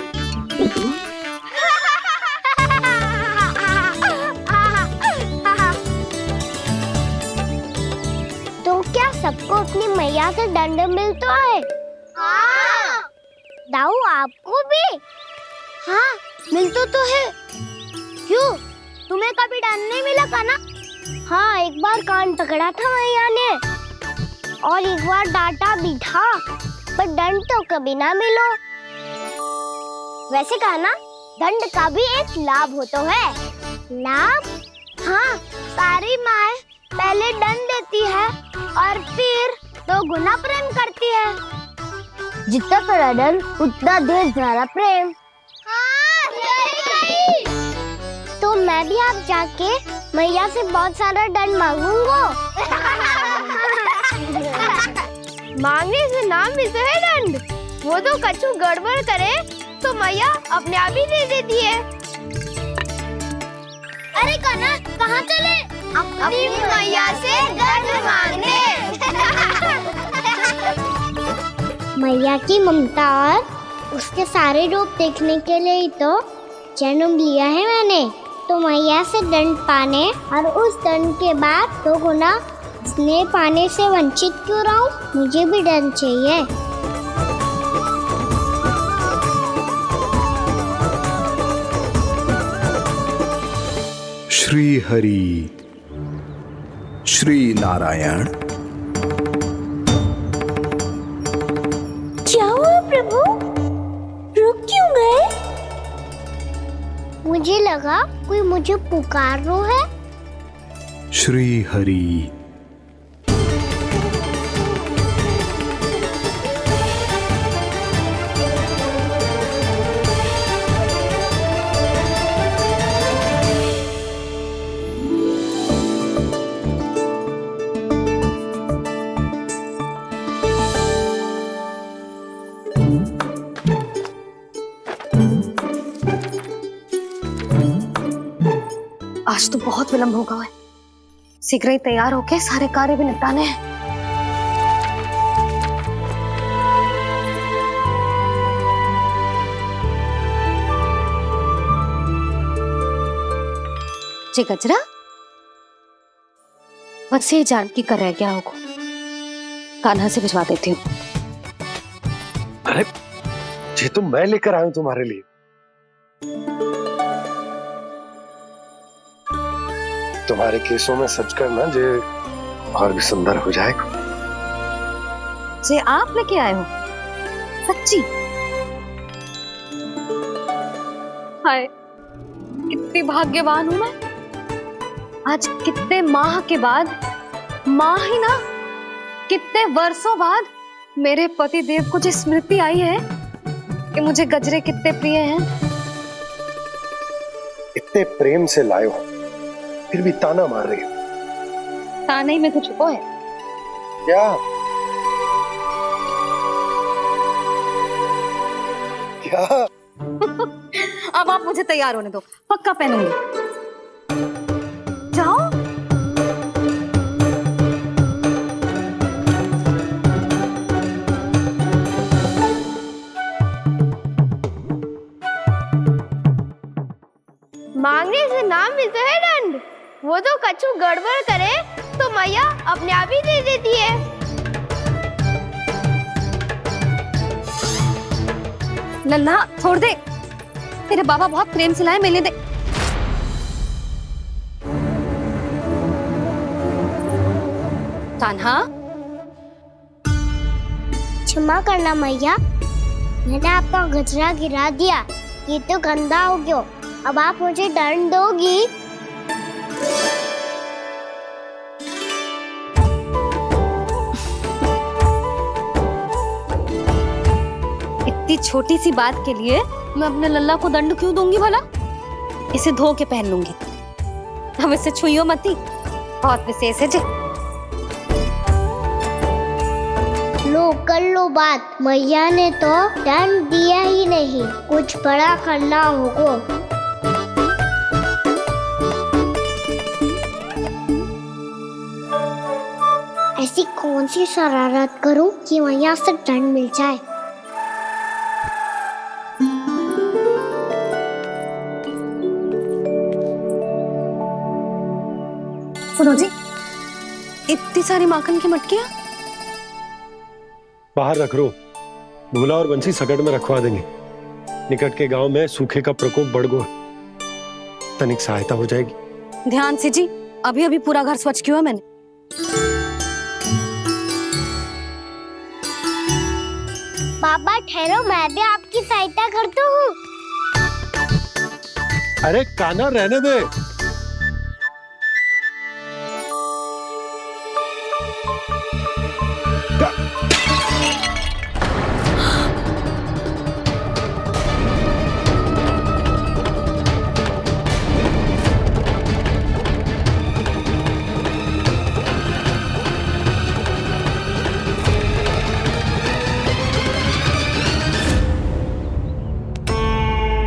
मैया से दंड मिलता है। हाँ। दाऊ आपको भी? हाँ मिलता तो है। क्यों, तुम्हें कभी दंड नहीं मिला का ना? हाँ, एक बार कान पकड़ा था मैया ने और एक बार डांटा भी था, पर दंड तो कभी ना मिलो। वैसे कहा ना, दंड का भी एक लाभ होता है। लाभ? हाँ, सारी माँ पहले दंड देती है और फिर 2 गुना प्रेम करती है। जितना बड़ा दंड उतना ढेर सारा प्रेम। हाँ, सही। तो मैं भी आप जाके मैया से बहुत सारा दंड मांगूंगा। मांगने से ना मिलता है दंड। वो तो कछु गड़बड़ करे तो मैया अपने आप ही दे देती है। अरे कना, कहाँ चले? अपनी मैया से दंड मांगने। मैया की ममता और उसके सारे रूप देखने के लिए ही तो जन्म लिया है मैंने। तो मैया से दंड पाने और उस दंड के बाद 2 गुना स्नेह पाने से वंचित क्यों रहूं? मुझे भी दंड चाहिए। श्री हरि, श्री नारायण। क्या हुआ प्रभु? रुक क्यों गए? मुझे लगा कोई मुझे पुकार रहा है। श्री हरि। आज तो बहुत विलंब होगा है। शीघ्र ही तैयार होके सारे कार्य भी निपटाने हैं। जी गजरा, बस ये जानकी कर रह गया होगा, कान्हा से भिजवा देती हूँ। अरे ये तो मैं लेकर आया हूं तुम्हारे लिए। तुम्हारे केसों में सच करना जे और भी सुंदर हो जाएगा। जे आप लेके आए हो? सच्ची? हाय, कितनी भाग्यवान हूं मैं। आज कितने माह के बाद, माह ही ना, कितने वर्षों बाद मेरे पति देव को जो स्मृति आई है कि मुझे गजरे कितने प्रिय हैं। इतने प्रेम से लाए हो, फिर भी ताना मार रही हो। ताने में कुछ छुपो है क्या? क्या? अब आप मुझे तैयार होने दो, पक्का पहनूंगी। जाओ। मांगने से ना मिलता है दंड। वो तो कछु गड़बड़ करे तो मैया अपने आप ही दे देती है। नन्हा छोड़ दे, तेरे बाबा बहुत प्रेम से लाए, मिलने दे। कान्हा, क्षमा करना मैया, मैंने आपका गजरा गिरा दिया। ये तो गंदा हो गया। अब आप मुझे दंड दोगी? इतनी छोटी सी बात के लिए मैं अपने लल्ला को दंड क्यों दूंगी भला? इसे धो के पहन लूंगी। अब इसे छुइयो मती, बहुत विशेष है जी। लो कर लो बात, मैया ने तो दंड दिया ही नहीं, कुछ बड़ा करना होगा। ऐसी कौन सी शरारत करूं कि मैया से दंड मिल जाए? सुनो जी, इतनी सारी माखन की मटकियां, बाहर रख रो, भूला और बंसी सकट में रखवा देंगे। निकट के गांव में सूखे का प्रकोप बढ़ गो, तनिक सहायता हो जाएगी। ध्यान से जी, अभी अभी पूरा घर स्वच्छ किया मैंने। पापा ठहरो, मैं भी आपकी सहायता करता हूँ। अरे कान्हा रहने दे।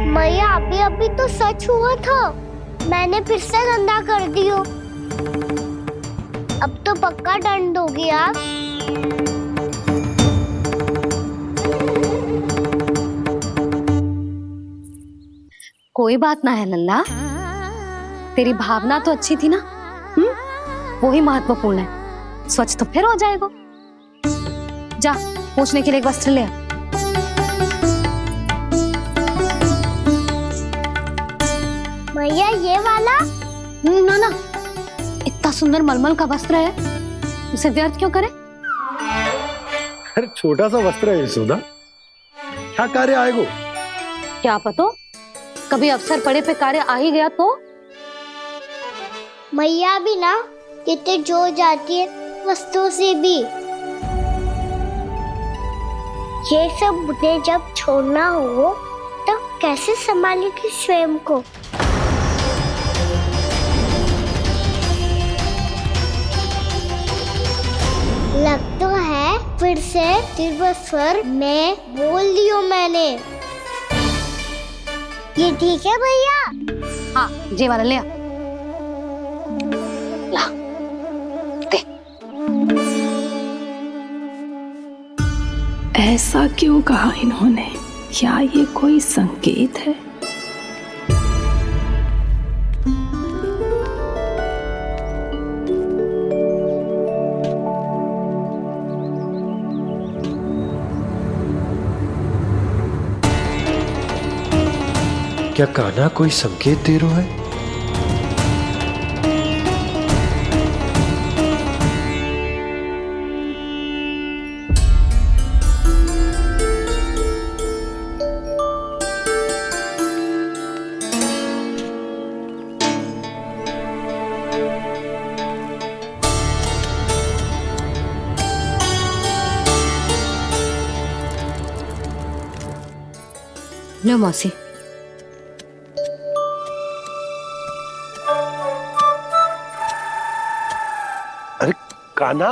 मैया अभी अभी तो सच हुआ था, मैंने फिर से गंदा कर दियो। अब तो पक्का दंड दोगी आप। कोई बात ना है लल्ला, तेरी भावना तो अच्छी थी ना, वही महत्वपूर्ण है। स्वच्छ तो फिर हो जाएगा। जा पूछने के लिए एक वस्त्र ले आ। भैया ये वाला? ना ना, इतना सुंदर मलमल का वस्त्र है, उसे व्यर्थ क्यों करे? अरे छोटा सा वस्त्र है यशोदा, क्या कार्य आएगो? क्या पता, कभी अवसर पड़े पे कार्य आ ही गया तो। मैया भी ना कितने जो जाती है वस्तुओं से भी। ये सब मुझे जब छोड़ना हो तो कैसे संभालेगी स्वयं को? लग तो है फिर से तिरस्वर में बोल दियो मैंने। ये ठीक है भैया? हाँ, ये वाला ले आ। ला, दे। ऐसा क्यों कहा इन्होंने? क्या ये कोई संकेत है? क्या कान्हा कोई संकेत दे रहा है? लो मौसी। अरे कान्हा,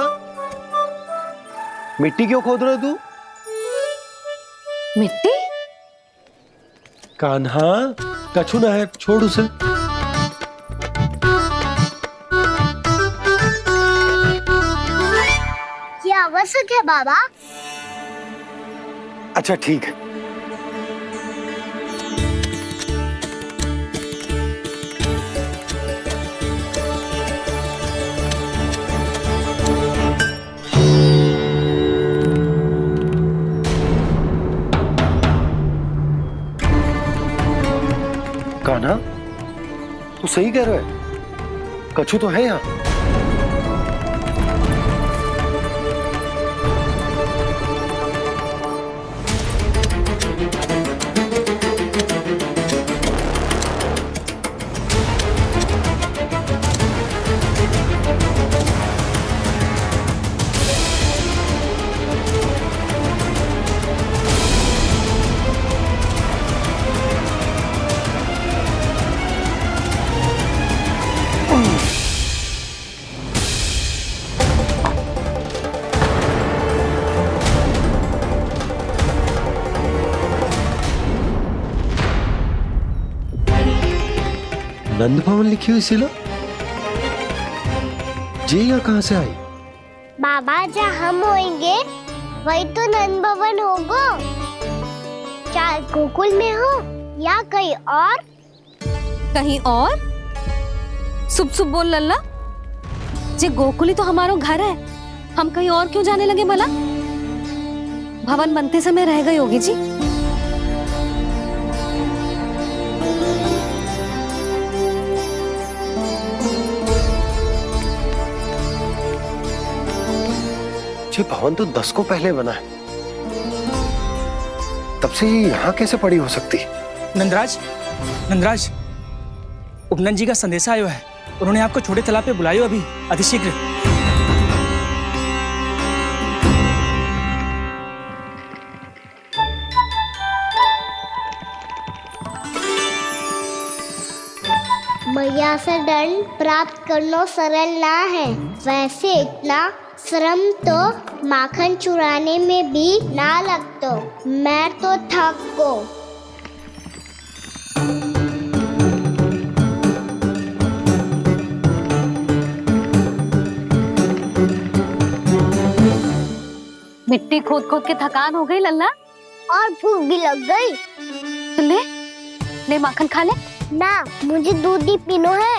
मिट्टी क्यों खोद रहे तू? मिट्टी? कान्हा, कछु ना है, छोड़ उसे। ये आवश्यक है बाबा। अच्छा ठीक है। कान्हा, तू सही कह रहा है, कछु तो है यहाँ। नंद भवन लिखी हुई सिला, जी यहाँ कहाँ से आई? बाबा जहाँ हम होंगे वही तो नंद भवन होगा। क्या गोकुल में हो या कहीं और? कहीं और? सुब सुब बोल लल्ला, जे गोकुल ही तो हमारा घर है, हम कहीं और क्यों जाने लगे भला? भवन बनते समय रह गई होगी जी। ये भवन तो 10 को पहले बना है, तब से ये यहाँ कैसे पड़ी हो सकती? नंदराज, नंदराज, उपनंद जी का संदेशा आयो है। उन्होंने आपको छोटे तालाब पे बुलायो अभी अतिशीघ्र। मैया से दंड प्राप्त करना सरल ना है, वैसे इतना श्रम तो माखन चुराने में भी ना लगतो। मैं तो थक को। मिट्टी खोद खोद के थकान हो गई लल्ला, और भूख भी लग गई। तो ले ले माखन खा ले। ना, मुझे दूध ही पीनो है।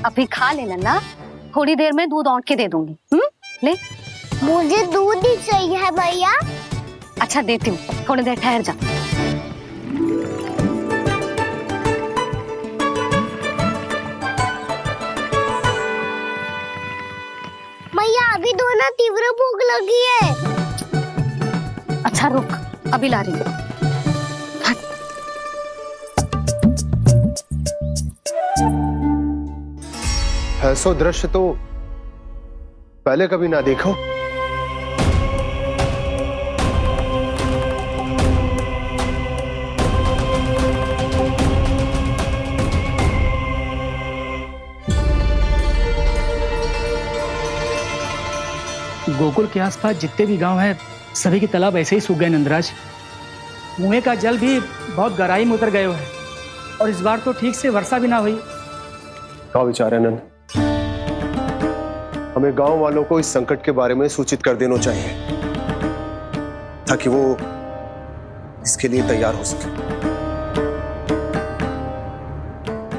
अभी खा ले लल्ला, थोड़ी देर में दूध औंट के दे दूंगी। ले। मुझे दूध ही चाहिए है भैया। अच्छा देती हूँ, थोड़ी देर ठहर जा। मैया अभी दोनों तीव्र भूख लगी है। अच्छा रुक, अभी ला रही हूँ। ऐसा दृश्य तो पहले कभी ना देखो। गोकुल के आसपास जितने भी गांव हैं, सभी के तालाब ऐसे ही सूख गए नंदराज। कुएं का जल भी बहुत गहराई में उतर गए है, और इस बार तो ठीक से वर्षा भी ना हुई। क्या विचार है नंद? हमें गांव वालों को इस संकट के बारे में सूचित कर देना चाहिए, ताकि वो इसके लिए तैयार हो सके।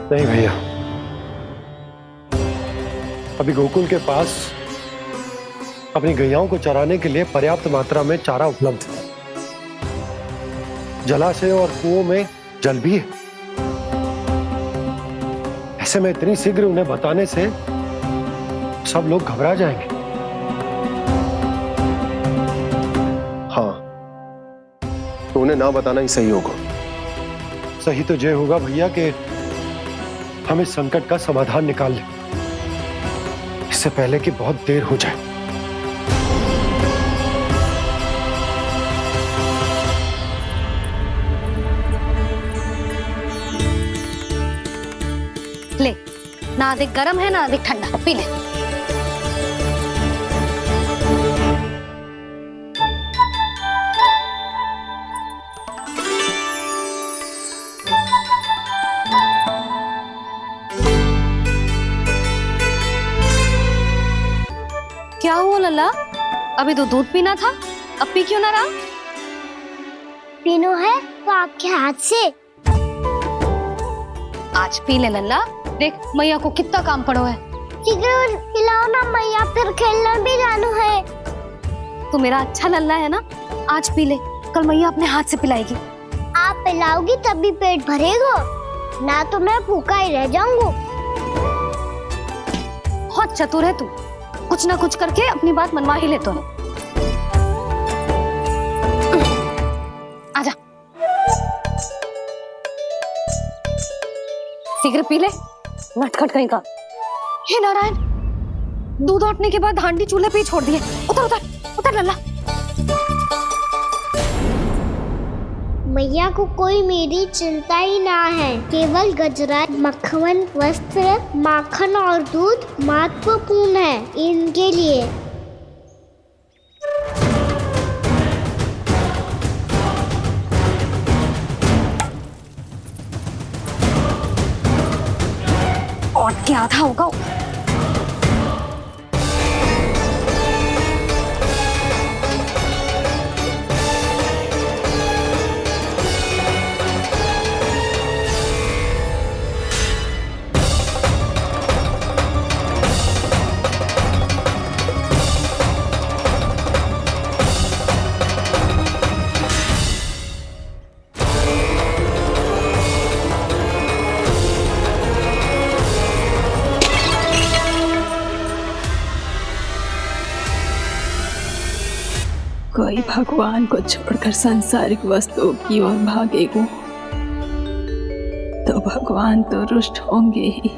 नहीं भैया, अभी गोकुल के पास अपनी गैयाओं को चराने के लिए पर्याप्त मात्रा में चारा उपलब्ध है। जलाशय और कुओं में जल भी है। ऐसे में इतनी शीघ्र उन्हें बताने से सब लोग घबरा जाएंगे। हाँ, तो उन्हें ना बताना ही सही होगा। सही तो ये होगा भैया कि हम इस संकट का समाधान निकाल लें, इससे पहले कि बहुत देर हो जाए। ले, ना अधिक गर्म है ना अधिक ठंडा, पी ले। क्या हुआ लल्ला? अभी तो दूध पीना था, अब पी क्यों ना रहा? पीनो है तो आपके हाथ से। आज पी ले लल्ला, देख मैया को कितना काम पड़ो है। शीघ्र पिलाओ ना मैया, फिर खेलने भी जानो है। तू मेरा अच्छा लल्ला है ना, आज पी ले, कल मैया अपने हाथ से पिलाएगी। आप पिलाओगी तभी पेट भरेगा, ना तो मैं भूखा ही रह जाऊंगा। बहुत चतुर है तू, कुछ ना कुछ करके अपनी बात मनवा ही लेता है। आजा, शीघ्र पी ले, नटखट कहीं का। हे नारायण, दूध औटने के बाद हांडी चूल्हे पे ही छोड़ दिए। उतर उतर उतर लल्ला। मैया को कोई मेरी चिंता ही ना है, केवल गजरा, मक्खन, वस्त्र, माखन और दूध महत्वपूर्ण है इनके लिए। और क्या था होगा? कोई भगवान को छोड़कर सांसारिक वस्तुओं की ओर भागेगा तो भगवान तो रुष्ट होंगे ही,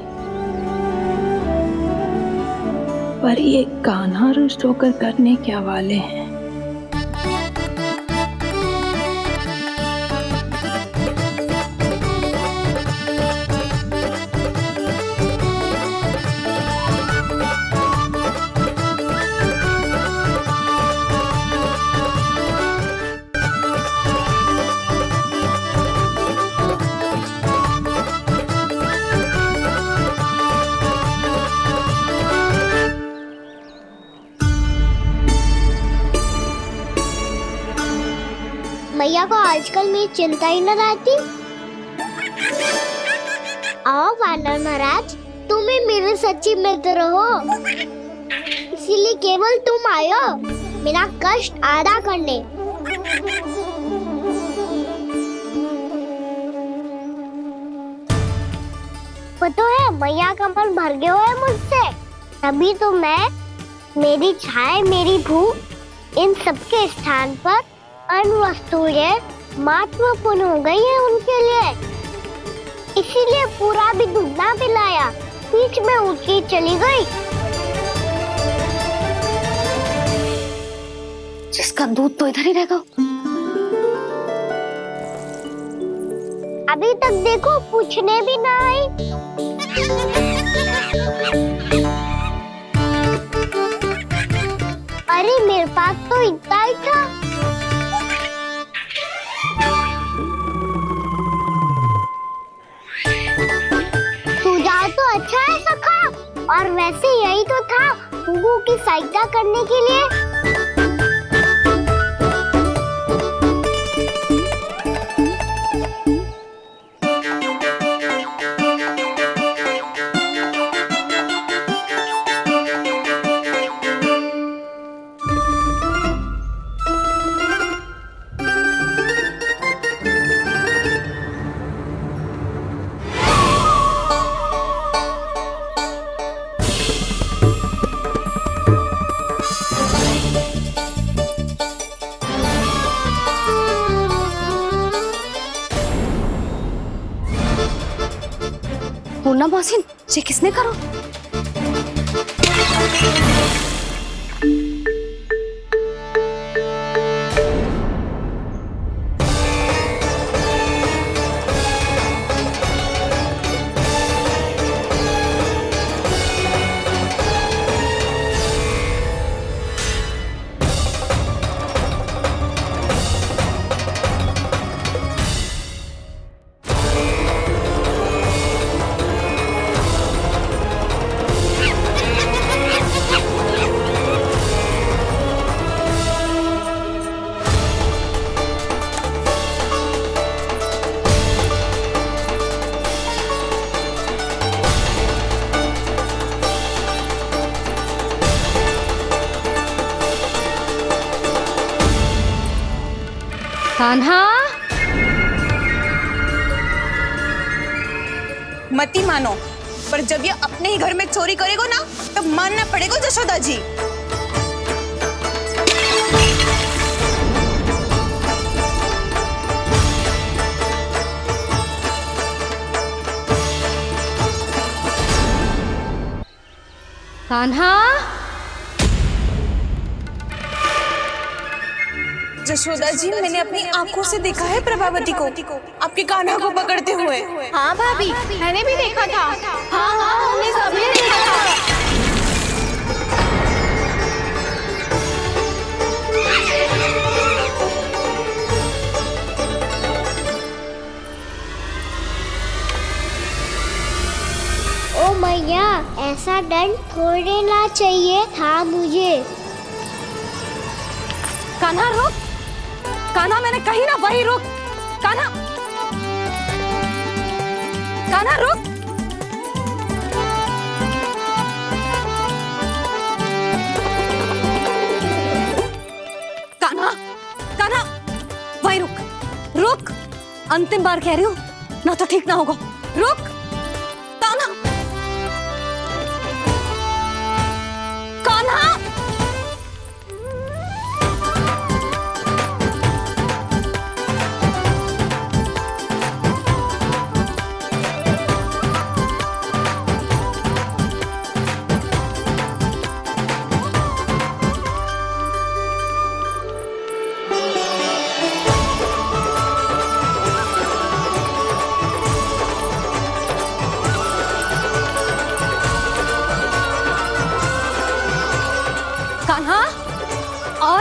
पर ये कान्हा रुष्ट होकर करने क्या वाले हैं? मैया को आजकल मेरी चिंता ही न रहती। आओ वानर महाराज, तुम ही मेरे सच्ची मित्र हो, इसीलिए केवल तुम आयो मेरा कष्ट आधा करने। पता है मैया का मन भर गया है मुझसे, तभी तो मैं, मेरी छाया, मेरी भूख, इन सबके स्थान पर अन्य वस्तुएं महत्वपूर्ण हो गई है उनके लिए। इसीलिए पूरा भी दूध ना पिलाया, बीच में उठ के चली गई। जिसका दूध तो इधर ही रहेगा। अभी तक देखो पूछने भी ना आई। अरे मेरे पास तो इतना ही था। सुझाव तो अच्छा है सखा, और वैसे यही तो था गुगु की सहायता करने के लिए। पूर्णा मौसी, ये किसने करो? कान्हा, मती मानो, पर जब ये अपने ही घर में चोरी करेगा ना, तब मानना पड़ेगा जशोदा जी। कान्हा, जशोदा जी, मैंने अपनी आंखों से देखा है प्रभावती को आपके कान्हा को पकड़ते हुए। हाँ भाभी, मैंने भी देखा था। हाँ हाँ, हमने सबने देखा था। ओ मैया, ऐसा दंड थोड़े ना चाहिए था मुझे। कान्हा रुक, कान्हा मैंने कही ना वही रुक। कान्हा, कान्हा रुक। कान्हा, कान्हा वही रुक, रुक। अंतिम बार कह रही हूँ, ना तो ठीक ना होगा। रुक कान्हा, कान्हा।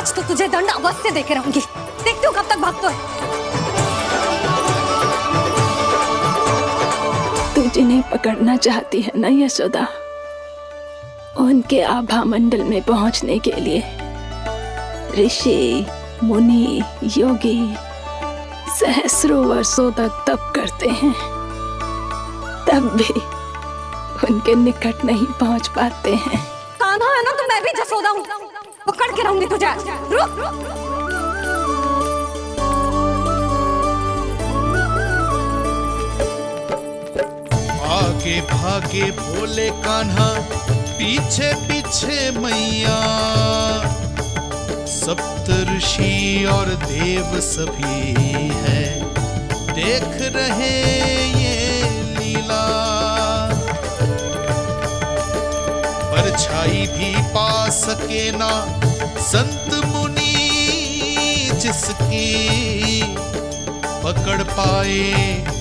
आज तो तुझे दंड अवश्य देके रहूंगी। देखती हूँ कब तक भागता है। तू जिन्हें पकड़ना चाहती है ना यशोदा, उनके आभा मंडल में पहुंचने के लिए ऋषि, मुनि, योगी सहस्रों वर्षों तक तप करते हैं, तब भी उनके निकट नहीं पहुंच पाते हैं। कान्हा है ना तो मैं भी जसोदा हूँ, पकड़ के रहूंगी तुझे। रुक। आगे भागे भोले कान्हा, पीछे पीछे मैया, सप्तऋषि और देव सभी हैं, देख रहे ये लीला। परछाई भी पा सके ना संत मुनि जिसकी, पकड़ पाए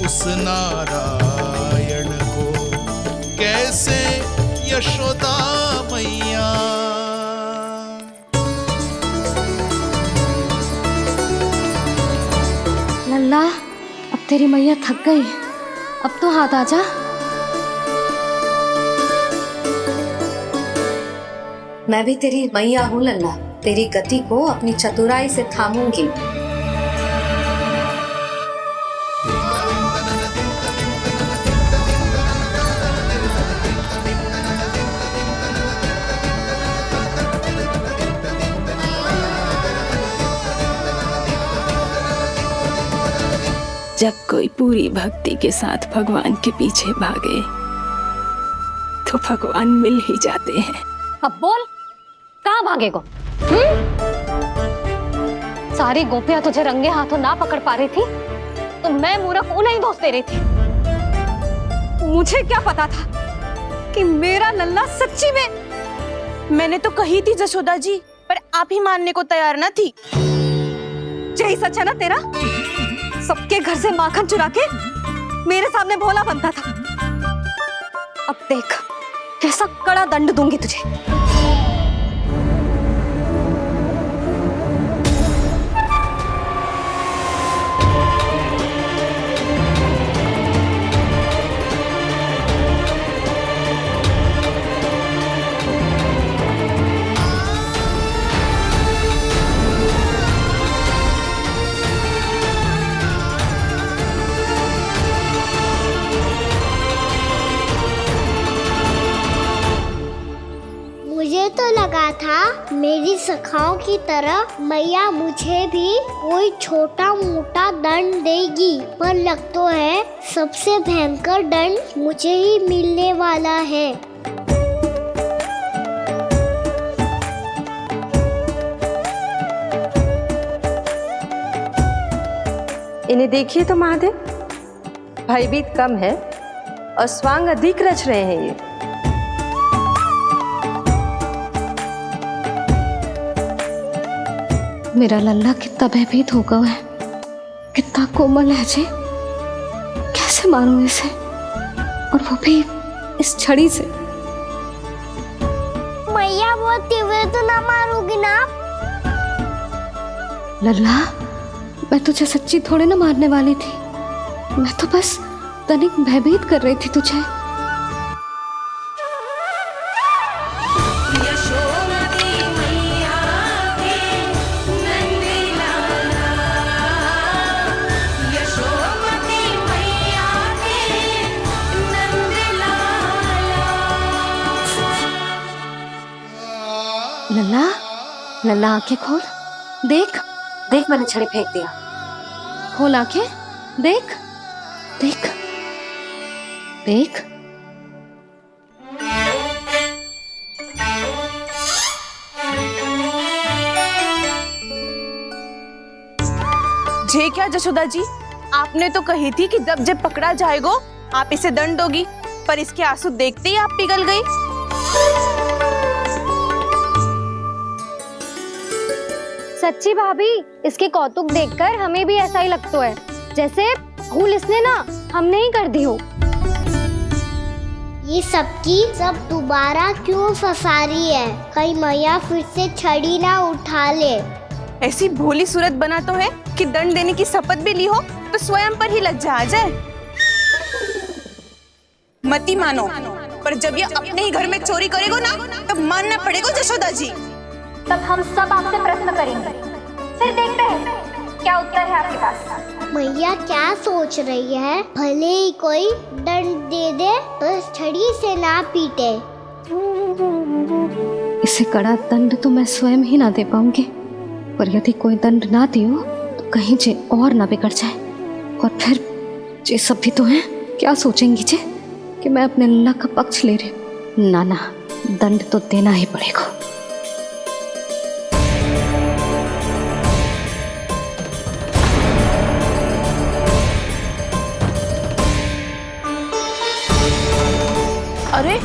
उस नारायण को कैसे यशोदा मैया। लल्ला, अब तेरी मैया थक गई, अब तो हाथ आजा। मैं भी तेरी मैया हूँ लल्ला, तेरी गति को अपनी चतुराई से थामूंगी। जब कोई पूरी भक्ति के साथ भगवान के पीछे भागे तो भगवान मिल ही जाते हैं। अब बोल, कहाँ भागेगा? सारी गोपियां तुझे रंगे हाथों ना पकड़ पा रही थी तो मैं मूर्ख उन्हें ही दोष दे रही थी। मुझे क्या पता था कि मेरा लल्ला सच्ची में। मैंने तो कही थी जसोदा जी, पर आप ही मानने को तैयार न थी। यही सच है ना तेरा? सबके घर से माखन चुरा के मेरे सामने भोला बनता था। अब देख कैसा कड़ा दंड दूंगी तुझे। मुझे तो लगा था मेरी सखाओं की तरह मैया मुझे भी कोई छोटा मोटा दंड देगी, पर लग तो है सबसे भयंकर दंड मुझे ही मिलने वाला है। इन्हें देखिए तो महादेव, भयभीत कम है और स्वांग अधिक रच रहे हैं। ये मेरा लल्ला कितना भयभीत होगा है, कितना कोमल है जी। कैसे मारूं इसे, और वो भी इस छड़ी से। मैया बहुत तीव्र तो ना मारोगी ना? लल्ला, मैं तुझे सच्ची थोड़े ना मारने वाली थी, मैं तो बस तनिक भयभीत कर रही थी तुझे। लल्ला, लल्ला आंखें खोल, देख देख, मैंने छड़ी फेंक दिया। खोल आंखें, देख देख देख। जे क्या जसोदा जी, आपने तो कही थी कि जब पकड़ा जाएगा आप इसे दंड दोगी, पर इसके आंसू देखते ही आप पिघल गई। सच्ची भाभी, इसके कौतुक देखकर हमें भी ऐसा ही लगता है जैसे भूल इसने ना हमने ही कर दी हो। ये सबकी सब दोबारा क्यों फंसा रही है? कहीं मैया फिर से छड़ी ना उठा ले। ऐसी भोली सूरत बना तो है कि दंड देने की शपथ भी ली हो तो स्वयं पर ही लग जा अजय। मती मानो, पर जब ये अपने ही घर में चोरी करेगो ना तब मानना पड़ेगा जशोदा जी। तब हम सब आपसे प्रश्न करेंगे, फिर देखते हैं क्या उत्तर है आपके पास। मैया क्या सोच रही है? भले ही कोई दंड दे दे तो छड़ी से ना पीटे। इसे कड़ा दंड तो मैं स्वयं ही ना दे पाऊंगी, पर यदि कोई दंड ना दियो तो कहीं जे और ना बिगड़ जाए, और फिर जे सब भी तो हैं क्या सोचेंगी जे कि मैं अपने अल्लाह का पक्ष ले रही। ना ना, दंड तो देना ही पड़ेगा। अरे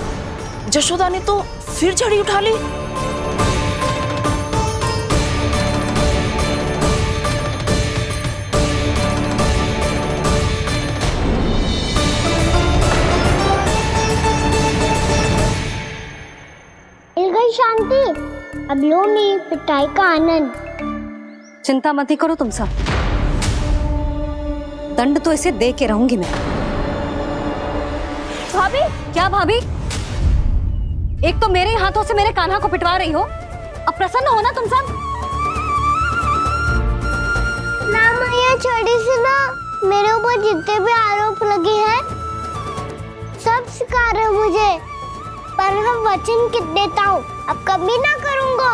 जशोदा ने तो फिर छड़ी उठा ली। मिल गई शांति। अब लो मेरी पिटाई का आनंद। चिंता मत ही करो तुम सब, दंड तो इसे दे के रहूंगी मैं। भाभी, क्या भाभी? एक तो मेरे हाथों से मेरे कान्हा को पिटवा रही हो, अब प्रसन्न हो ना तुम सब? ना मैया, छड़ी से ना मेरे ऊपर जितने भी आरोप लगे हैं सब स्वीकार है मुझे, पर हम वचन कित देता हूँ अब कभी ना करूँगा।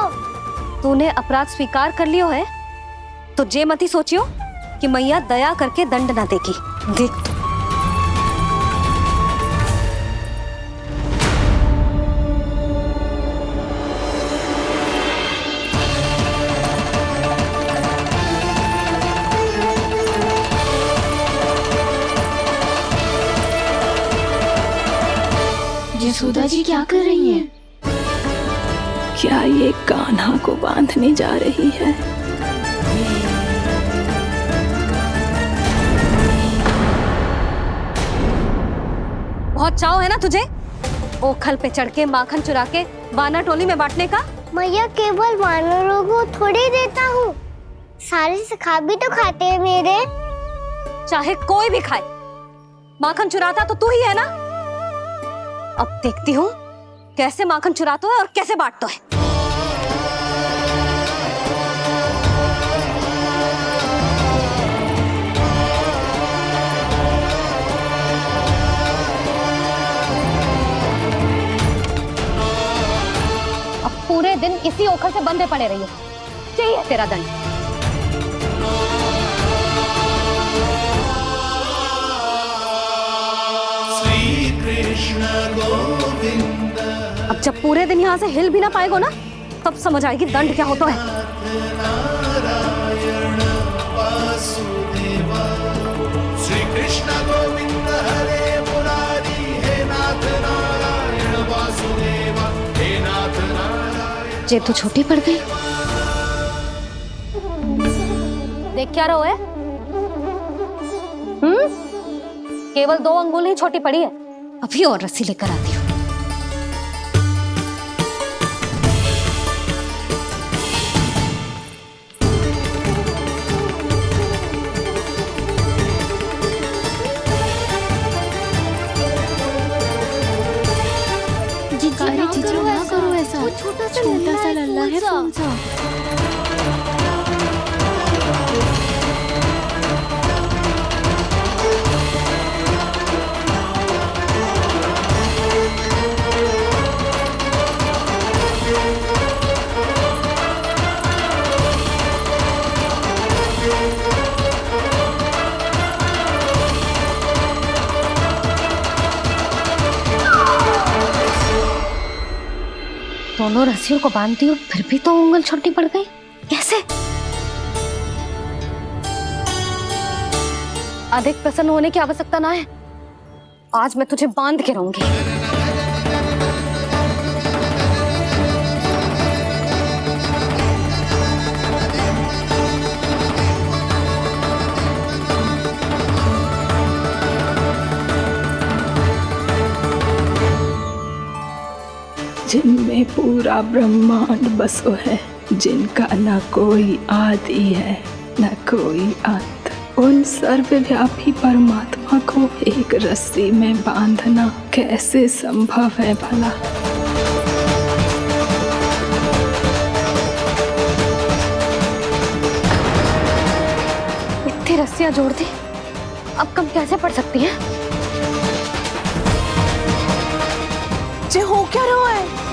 तूने अपराध स्वीकार कर लियो है तो जे मती सोचियो कि मैया दया करके दंड ना देगी। देख यशोदा जी क्या कर रही हैं? क्या ये कान्हा को बांधने जा रही है? बहुत चाव है ना तुझे ओखल पे चढ़ के माखन चुरा के वानर टोली में बांटने का? मैया, केवल वानरों को थोड़ी देता हूँ, सारे सिखा भी तो खाते हैं मेरे। चाहे कोई भी खाए, माखन चुराता तो तू ही है ना। अब देखती हूँ कैसे माखन चुराता है और कैसे बांटता है। अब पूरे दिन इसी ओखल से बंधे पड़े रहिए, चाहिए तेरा दंड। अब जब पूरे दिन यहाँ से हिल भी ना पाएगो ना, तब समझ आएगी दंड क्या होता है। श्री कृष्ण गोविंद हरे मुरारी, हे नाथ नारायण वासुदेव, हे नाथ नारायण। जे तो छोटी पड़ गई। देख क्या रहो है? केवल 2 अंगुल ही छोटी पड़ी है, अभी और रस्सी लेकर आती हूँ। जीजू ना करो ऐसा, छोटा सा लल्ला है कौन सा? दोनों रस्सियों को बांधती हूँ, फिर भी तो उंगल छोटी पड़ गई। कैसे? अधिक प्रसन्न होने की आवश्यकता ना है, आज मैं तुझे बांध के रहूंगी। जिनमें पूरा ब्रह्मांड बसो है, जिनका न कोई आदि है न कोई अंत। उन सर्वव्यापी परमात्मा को एक रस्सी में बांधना कैसे संभव है भला? इतनी रस्सियां जोड़ दी, अब कम कैसे पड़ सकती हैं? जे हो क्या रहा है?